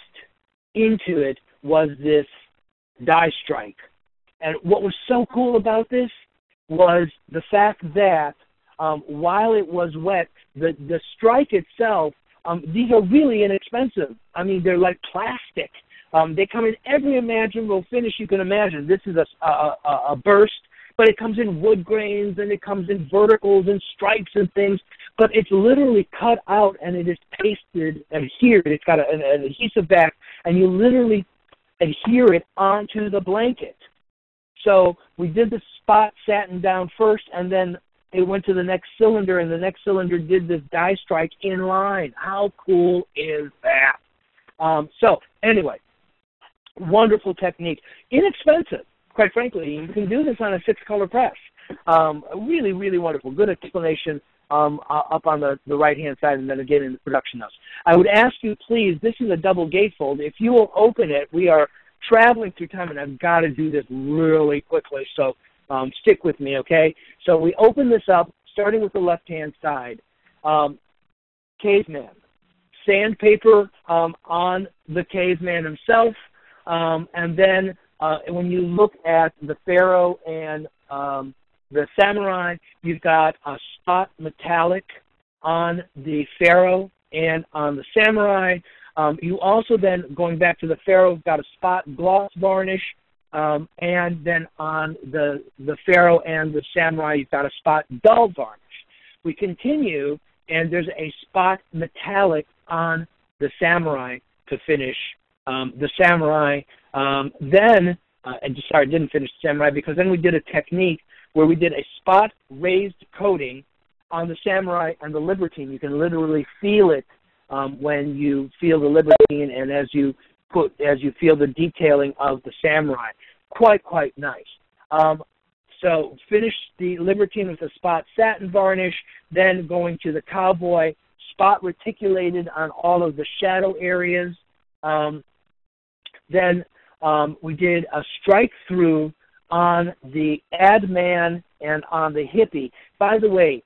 into it was this die strike. And what was so cool about this was the fact that while it was wet, the strike itself, these are really inexpensive. I mean, they're like plastic. They come in every imaginable finish you can imagine. This is a burst, but it comes in wood grains, and it comes in verticals and stripes and things, but it's literally cut out, and it is pasted, adhered. It's got an adhesive back, and you literally adhere it onto the blanket. So we did the spot satin down first, and then it went to the next cylinder, and the next cylinder did this die strike in line. How cool is that? So anyway, wonderful technique. Inexpensive, quite frankly. You can do this on a 6-color press. Really, really wonderful. Good explanation up on the right-hand side, and then again in the production notes. I would ask you, please, this is a double gatefold. If you will open it, we are traveling through time, and I've got to do this really quickly, so stick with me, okay? So we open this up, starting with the left-hand side. Caveman. Sandpaper on the caveman himself, and then when you look at the pharaoh and the samurai, you've got a spot metallic on the pharaoh and on the samurai. You also then, going back to the pharaoh, got a spot gloss varnish, and then on the pharaoh and the samurai, you've got a spot dull varnish. We continue, and there's a spot metallic on the samurai to finish the samurai. Then, sorry, I didn't finish the samurai because then we did a technique where we did a spot raised coating on the samurai and the libertine. You can literally feel it when you feel the libertine, and as you feel the detailing of the samurai. Quite nice. So finish the libertine with a spot satin varnish, then going to the cowboy, spot reticulated on all of the shadow areas. Then We did a strike-through on the ad man and on the hippie. By the way,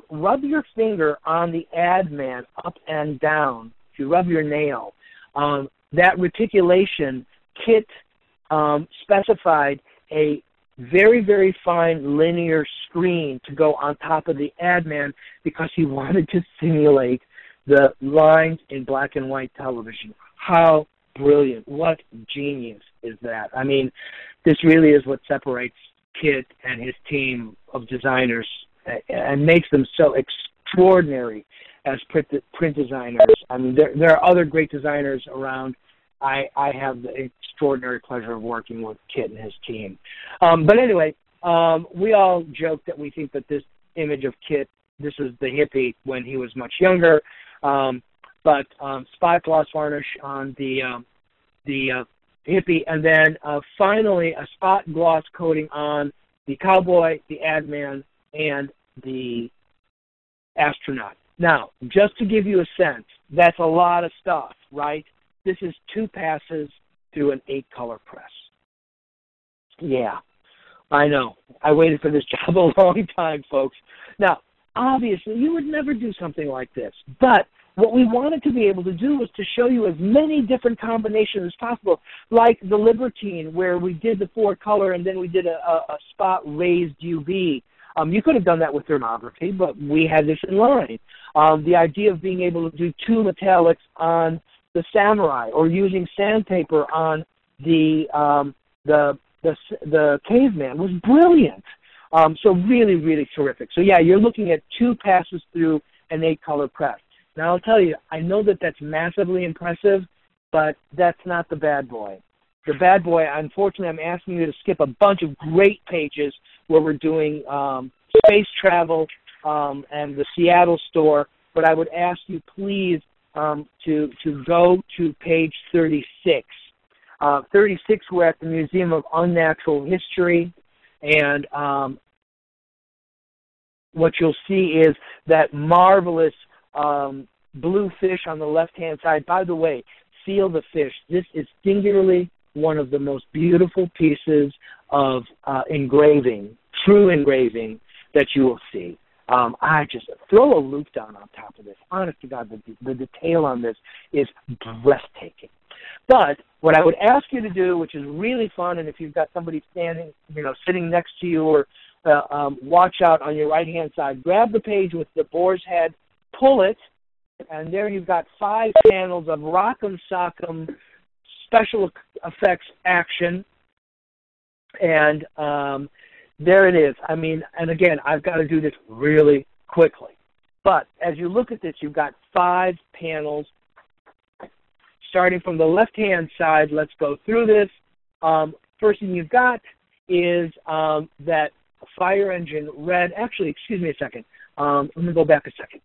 rub your finger on the ad man up and down. If you rub your nail, that reticulation kit specified a very, very fine linear screen to go on top of the ad man because he wanted to simulate the lines in black and white television. How brilliant. What genius is that? I mean, this really is what separates Kit and his team of designers and makes them so extraordinary as print designers. I mean, there are other great designers around. I have the extraordinary pleasure of working with Kit and his team. But anyway, we all joke that we think that this image of Kit, this is the hippie when he was much younger, but spot gloss varnish on the hippie, and then finally a spot gloss coating on the cowboy, the ad man, and the astronaut. Now, just to give you a sense, that's a lot of stuff, right? This is 2 passes through an 8-color press. Yeah, I know. I waited for this job a long time, folks. Now, obviously, you would never do something like this, but what we wanted to be able to do was to show you as many different combinations as possible, like the Libertine, where we did the 4-color and then we did a spot raised UV. You could have done that with Thermography, but we had this in line. The idea of being able to do 2 metallics on the Samurai, or using sandpaper on the caveman was brilliant. So really, really terrific. So yeah, you're looking at 2 passes through an 8-color press. Now I'll tell you, I know that that's massively impressive, but that's not the bad boy. The bad boy, unfortunately, I'm asking you to skip a bunch of great pages where we're doing space travel and the Seattle store, but I would ask you please to go to page 36. 36, we're at the Museum of Unnatural History, and what you'll see is that marvelous blue fish on the left-hand side. By the way, feel the fish. This is singularly one of the most beautiful pieces of engraving, true engraving, that you will see. I just throw a loop down on top of this. Honest to God, the detail on this is breathtaking. But what I would ask you to do, which is really fun, and if you've got somebody standing, sitting next to you, or watch out on your right-hand side, grab the page with the boar's head, pull it, and there you've got 5 panels of Rock'em Sock'em special effects action, and there it is. I mean, and again, I've got to do this really quickly. But as you look at this, you've got 5 panels. Starting from the left-hand side, let's go through this. First thing you've got is that fire engine red. Actually, excuse me a second. Let me go back a second.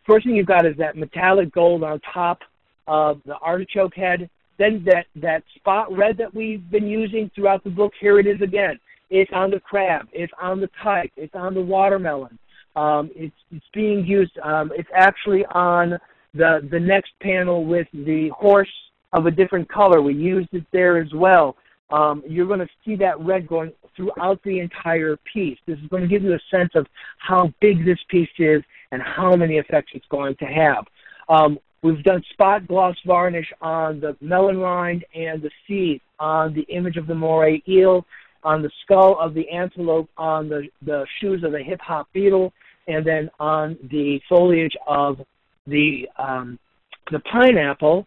First thing you've got is that metallic gold on top of the artichoke head. Then that spot red that we've been using throughout the book, here it is again. It's on the crab. It's on the kite. It's on the watermelon. It's being used. It's actually on the next panel with the horse of a different color. We used it there as well. You're going to see that red going throughout the entire piece. This is going to give you a sense of how big this piece is and how many effects it's going to have. We've done spot gloss varnish on the melon rind and the seed, on the image of the moray eel, on the skull of the antelope, on the shoes of the hip-hop beetle, and then on the foliage of the pineapple.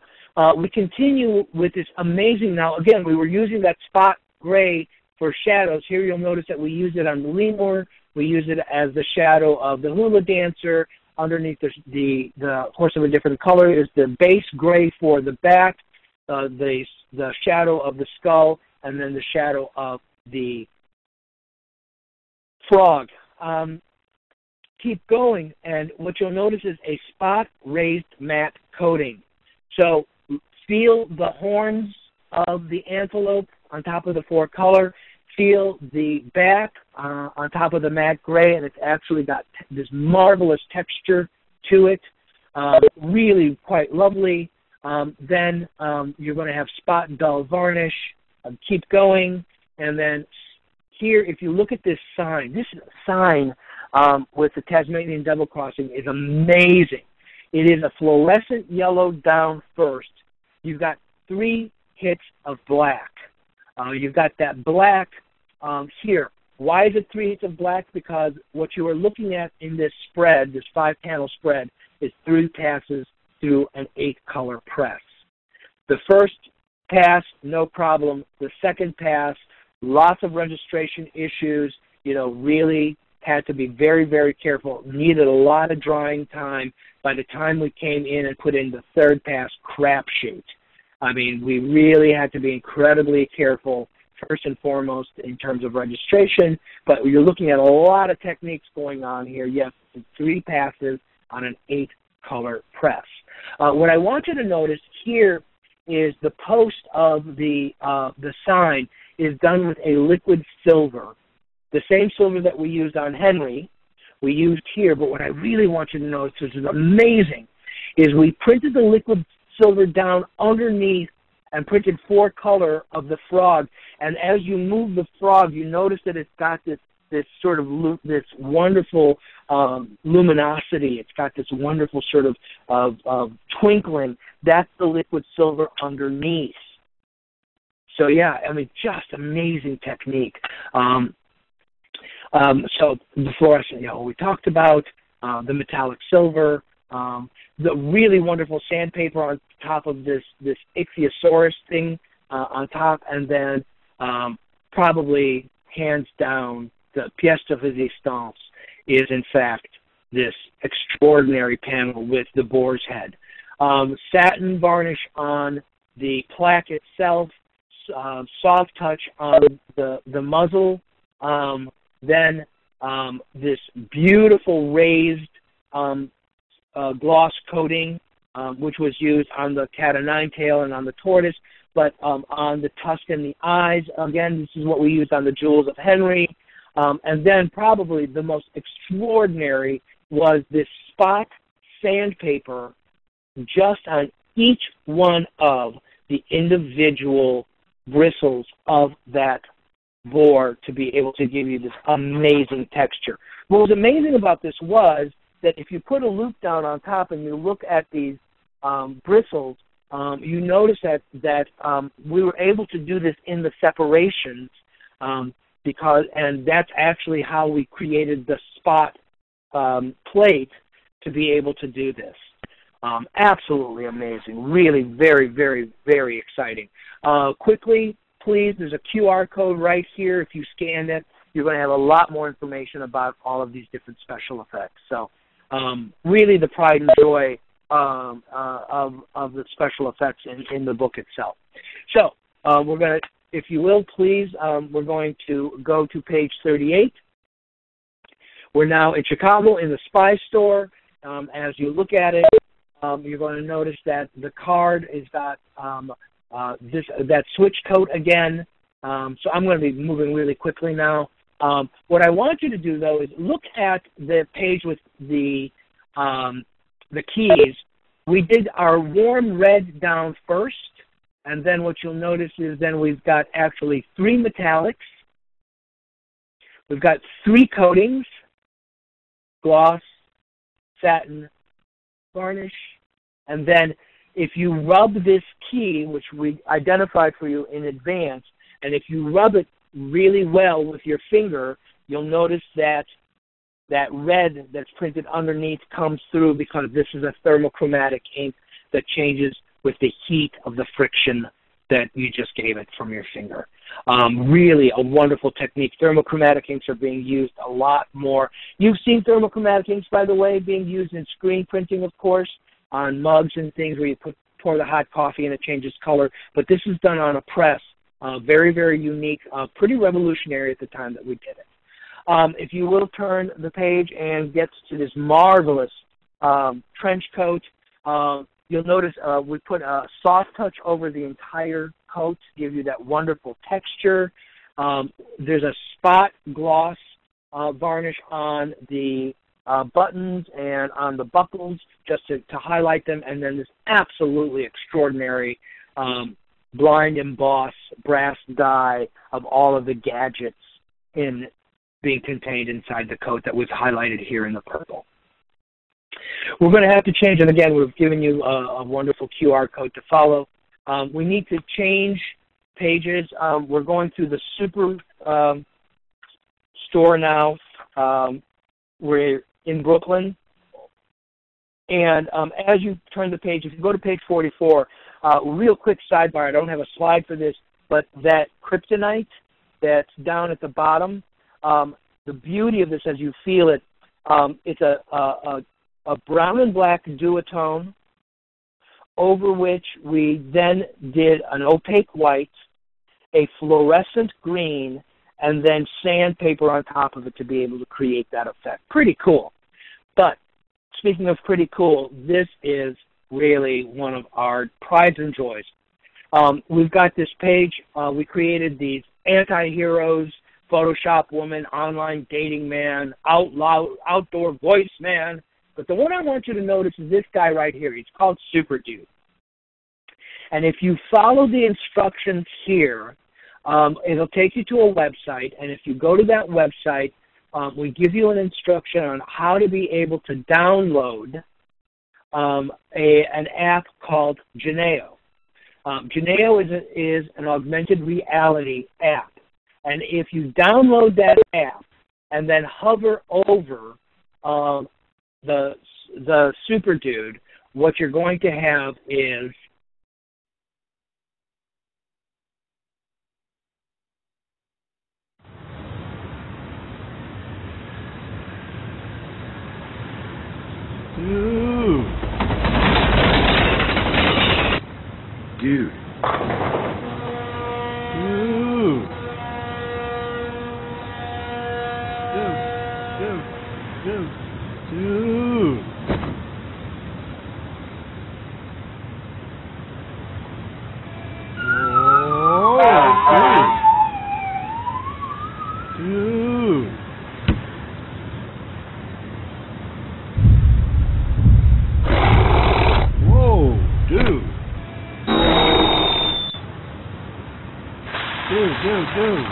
We continue with this amazing, now again, we were using that spot gray for shadows. Here you'll notice that we use it on the lemur. We use it as the shadow of the hula dancer. Underneath the horse of a different color is the base gray for the back, the shadow of the skull, and then the shadow of the frog. Keep going, and what you'll notice is a spot raised matte coating. So feel the horns of the antelope on top of the 4-color. Feel the back on top of the matte gray, and it's actually got this marvelous texture to it. Really quite lovely. Then you're going to have spot and dull varnish. Keep going, and then here, if you look at this sign with the Tasmanian double crossing is amazing. It is a fluorescent yellow down first. You've got 3 hits of black. You've got that black here. Why is it 3 hits of black? Because what you are looking at in this spread, this 5-panel spread, is 3 passes through an 8-color press. The first pass, no problem. The second pass, lots of registration issues, really had to be very, very careful. Needed a lot of drying time. By the time we came in and put in the third pass, crapshoot. I mean, we really had to be incredibly careful, first and foremost, in terms of registration, but you're looking at a lot of techniques going on here. Yes, 3 passes on an 8-color press. What I want you to notice here is the post of the sign is done with a liquid silver. The same silver that we used on Henry, we used here, but what I really want you to notice, which is amazing, is we printed the liquid silver down underneath and printed 4-color of the frog. And as you move the frog, you notice that it's got this sort of this wonderful luminosity. It's got this wonderful sort of twinkling. That's the liquid silver underneath. So yeah, I mean, just amazing technique. So the fluorescent yellow we talked about, the metallic silver, the really wonderful sandpaper on top of this ichthyosaurus thing on top, and then probably hands down the pièce de résistance is in fact this extraordinary panel with the boar's head. Satin varnish on the plaque itself, soft touch on the muzzle, then this beautiful raised gloss coating, which was used on the cat-o'-nine tail and on the tortoise, but on the tusk and the eyes, again, this is what we used on the jewels of Henry. And then probably the most extraordinary was this spot sandpaper just on each one of the individual bristles of that boar to be able to give you this amazing texture. What was amazing about this was that if you put a loop down on top and you look at these bristles, you notice that we were able to do this in the separations and that's actually how we created the spot plate to be able to do this. Absolutely amazing. Really very, very, very exciting. Quickly, please, there's a QR code right here. If you scan it, you're going to have a lot more information about all of these different special effects. So really the pride and joy of the special effects in the book itself. So we're going to, if you will, please, we're going to go to page 38. We're now in Chicago in the Spy Store. As you look at it, you're going to notice that the card has got that switch coat again. So I'm going to be moving really quickly now. What I want you to do, though, is look at the page with the keys. We did our warm red down first, and then what you'll notice is then we've got actually 3 metallics. We've got 3 coatings: gloss, satin, varnish, and then if you rub this key, which we identified for you in advance, and if you rub it really well with your finger, you'll notice that that red that's printed underneath comes through because this is a thermochromatic ink that changes with the heat of the friction that you just gave it from your finger. Really a wonderful technique. Thermochromatic inks are being used a lot more. You've seen thermochromatic inks, by the way, being used in screen printing, of course, on mugs and things where you pour the hot coffee and it changes color. But this is done on a press. Very, very unique, pretty revolutionary at the time that we did it. If you will turn the page and get to this marvelous trench coat, you'll notice we put a soft touch over the entire coat to give you that wonderful texture. There's a spot gloss varnish on the buttons and on the buckles just to highlight them, and then this absolutely extraordinary blind emboss brass die of all of the gadgets being contained inside the coat that was highlighted here in the purple. We're going to have to change, and again, we've given you a wonderful QR code to follow. We need to change pages. We're going through the Super store now. We're in Brooklyn. And as you turn the page, if you go to page 44, real quick sidebar, I don't have a slide for this, but that kryptonite that's down at the bottom, the beauty of this as you feel it, it's a brown and black duotone over which we then did an opaque white, a fluorescent green, and then sandpaper on top of it to be able to create that effect. Pretty cool. But speaking of pretty cool, this is really one of our prides and joys. We've got this page. We created these anti-heroes, Photoshop woman, online dating man, outdoor voice man. But the one I want you to notice is this guy right here. He's called Super Dude. And if you follow the instructions here, it'll take you to a website. And if you go to that website, we give you an instruction on how to be able to download an app called Geneo. Geneo is an augmented reality app. And if you download that app and then hover over the Super Dude, what you're going to have is Dude. Dude. Dude. Dude. Dude. Dude. Whoa, dude. Dude.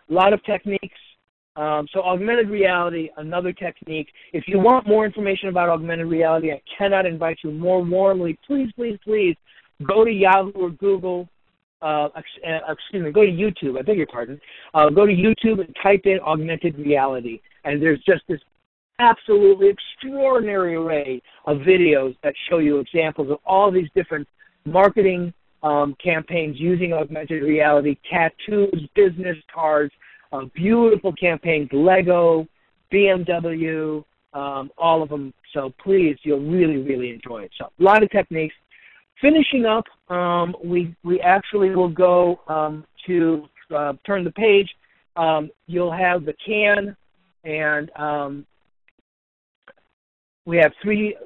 A lot of techniques. So augmented reality, another technique. If you want more information about augmented reality, I cannot invite you more warmly. Please go to Yahoo or Google. Go to YouTube. I beg your pardon. Go to YouTube and type in augmented reality, and there's just this absolutely extraordinary array of videos that show you examples of all these different marketing campaigns using augmented reality, tattoos, business cards, beautiful campaigns, Lego, BMW, all of them. So please, you'll really enjoy it. So a lot of techniques. Finishing up, we actually will go to turn the page. You'll have the can, and we have 3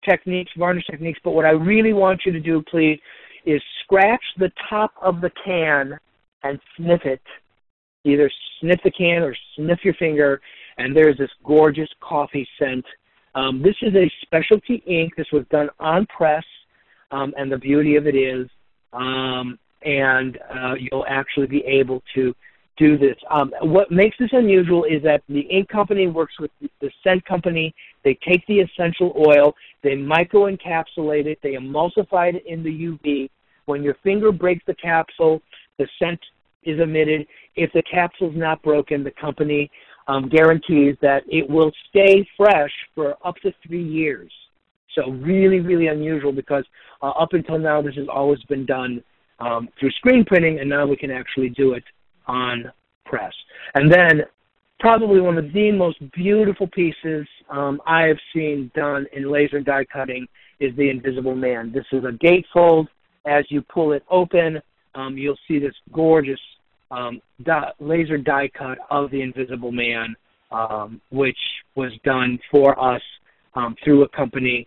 techniques, varnish techniques, but what I really want you to do, please, is scratch the top of the can and sniff it. Either sniff the can or sniff your finger, and there's this gorgeous coffee scent. This is a specialty ink. This was done on press, and the beauty of it is, you'll actually be able to do this. What makes this unusual is that the ink company works with the scent company. They take the essential oil, they microencapsulate it, they emulsify it in the UV. When your finger breaks the capsule, the scent is emitted. If the capsule's not broken, the company guarantees that it will stay fresh for up to 3 years. So really unusual, because up until now this has always been done through screen printing, and now we can actually do it on press. And then probably one of the most beautiful pieces I have seen done in laser die cutting is the Invisible Man. This is a gatefold. As you pull it open, you'll see this gorgeous laser die cut of the Invisible Man, which was done for us through a company.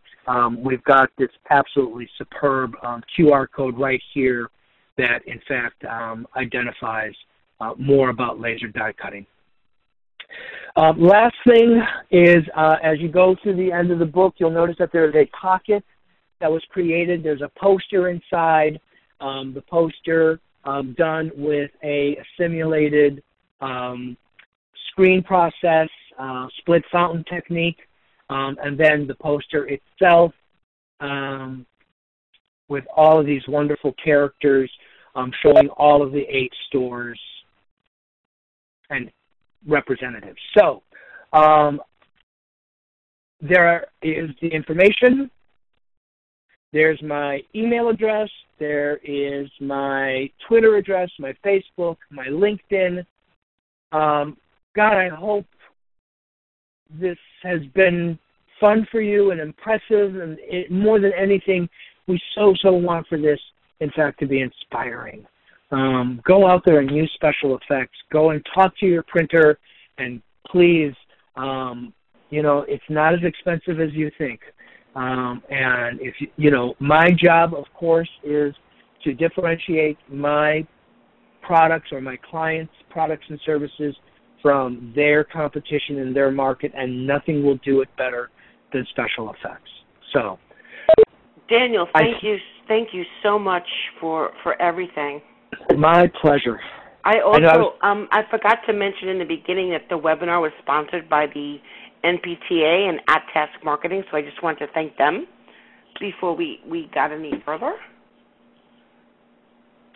We've got this absolutely superb QR code right here that, in fact, identifies more about laser die cutting. Last thing is, as you go through the end of the book, you'll notice that there is a pocket that was created. There's a poster inside. The poster done with a simulated screen process, split fountain technique, and then the poster itself with all of these wonderful characters showing all of the 8 stores and representatives. So there is the information. There's my email address. There is my Twitter address, my Facebook, my LinkedIn. God, I hope this has been fun for you and impressive. And more than anything, we so want for this, in fact, to be inspiring. Go out there and use special effects. Go and talk to your printer, and please, it's not as expensive as you think. And if my job, of course, is to differentiate my products or my clients' products and services from their competition in their market, and nothing will do it better than special effects. So, Daniel, thank you so much for everything. My pleasure. I also I forgot to mention in the beginning that the webinar was sponsored by the NPTA and At Task Marketing, so I just want to thank them before we got any further.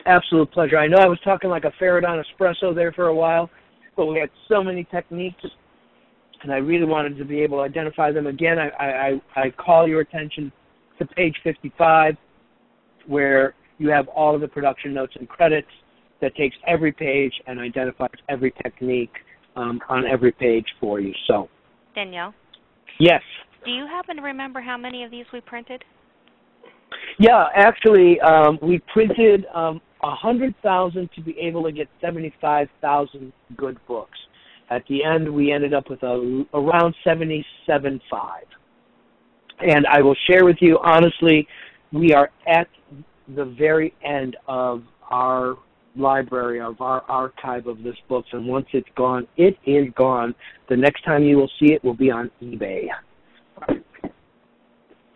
Absolute pleasure. I know I was talking like a Faradon espresso there for a while, but we had so many techniques, and I really wanted to be able to identify them. Again, I call your attention to page 55, where you have all of the production notes and credits that takes every page and identifies every technique on every page for you. So, Danielle? Yes? Do you happen to remember how many of these we printed? Yeah, actually, we printed 100,000 to be able to get 75,000 good books. At the end, we ended up with around 77.5. And I will share with you, honestly, we are at the very end of our library, of our archive of this book, and once it's gone, it is gone. The next time you will see it will be on eBay.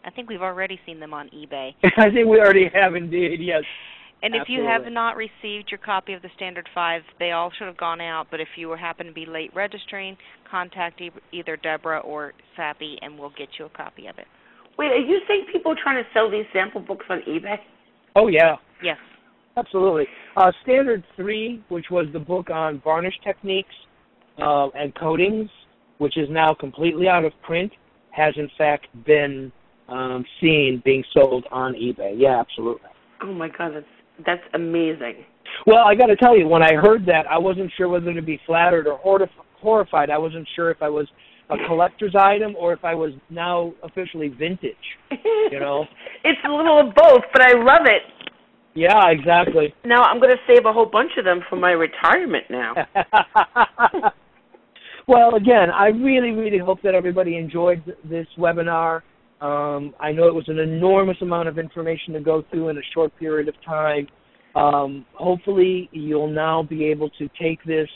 I think we've already seen them on eBay. I think we already have indeed, yes. And if Absolutely. you have not received your copy of the Standard 5, they all should have gone out, but if you happen to be late registering, contact either Deborah or Sappi, and we'll get you a copy of it. Wait, are you saying people are trying to sell these sample books on eBay? Oh, yeah. Yes. Absolutely. Standard 3, which was the book on varnish techniques and coatings, which is now completely out of print, has in fact been seen being sold on eBay. Yeah, absolutely. Oh my God, that's amazing. Well, I got to tell you, when I heard that, I wasn't sure whether to be flattered or horrified. I wasn't sure if I was a collector's item or if I was now officially vintage. You know, it's a little of both, but I love it. Yeah, exactly. Now I'm going to save a whole bunch of them for my retirement now. Well, again, I really hope that everybody enjoyed this webinar. I know it was an enormous amount of information to go through in a short period of time. Hopefully, you'll now be able to take this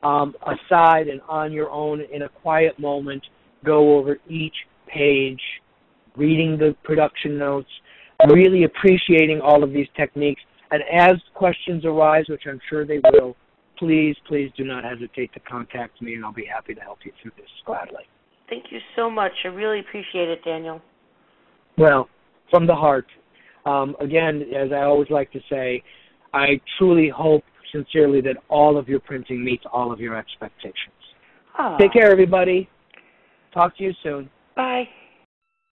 aside and on your own in a quiet moment, go over each page, reading the production notes, really appreciating all of these techniques. And as questions arise, which I'm sure they will, please do not hesitate to contact me, and I'll be happy to help you through this gladly. Thank you so much. I really appreciate it, Daniel. Well, from the heart. Again, as I always like to say, I truly hope sincerely that all of your printing meets all of your expectations. Aww. Take care, everybody. Talk to you soon. Bye.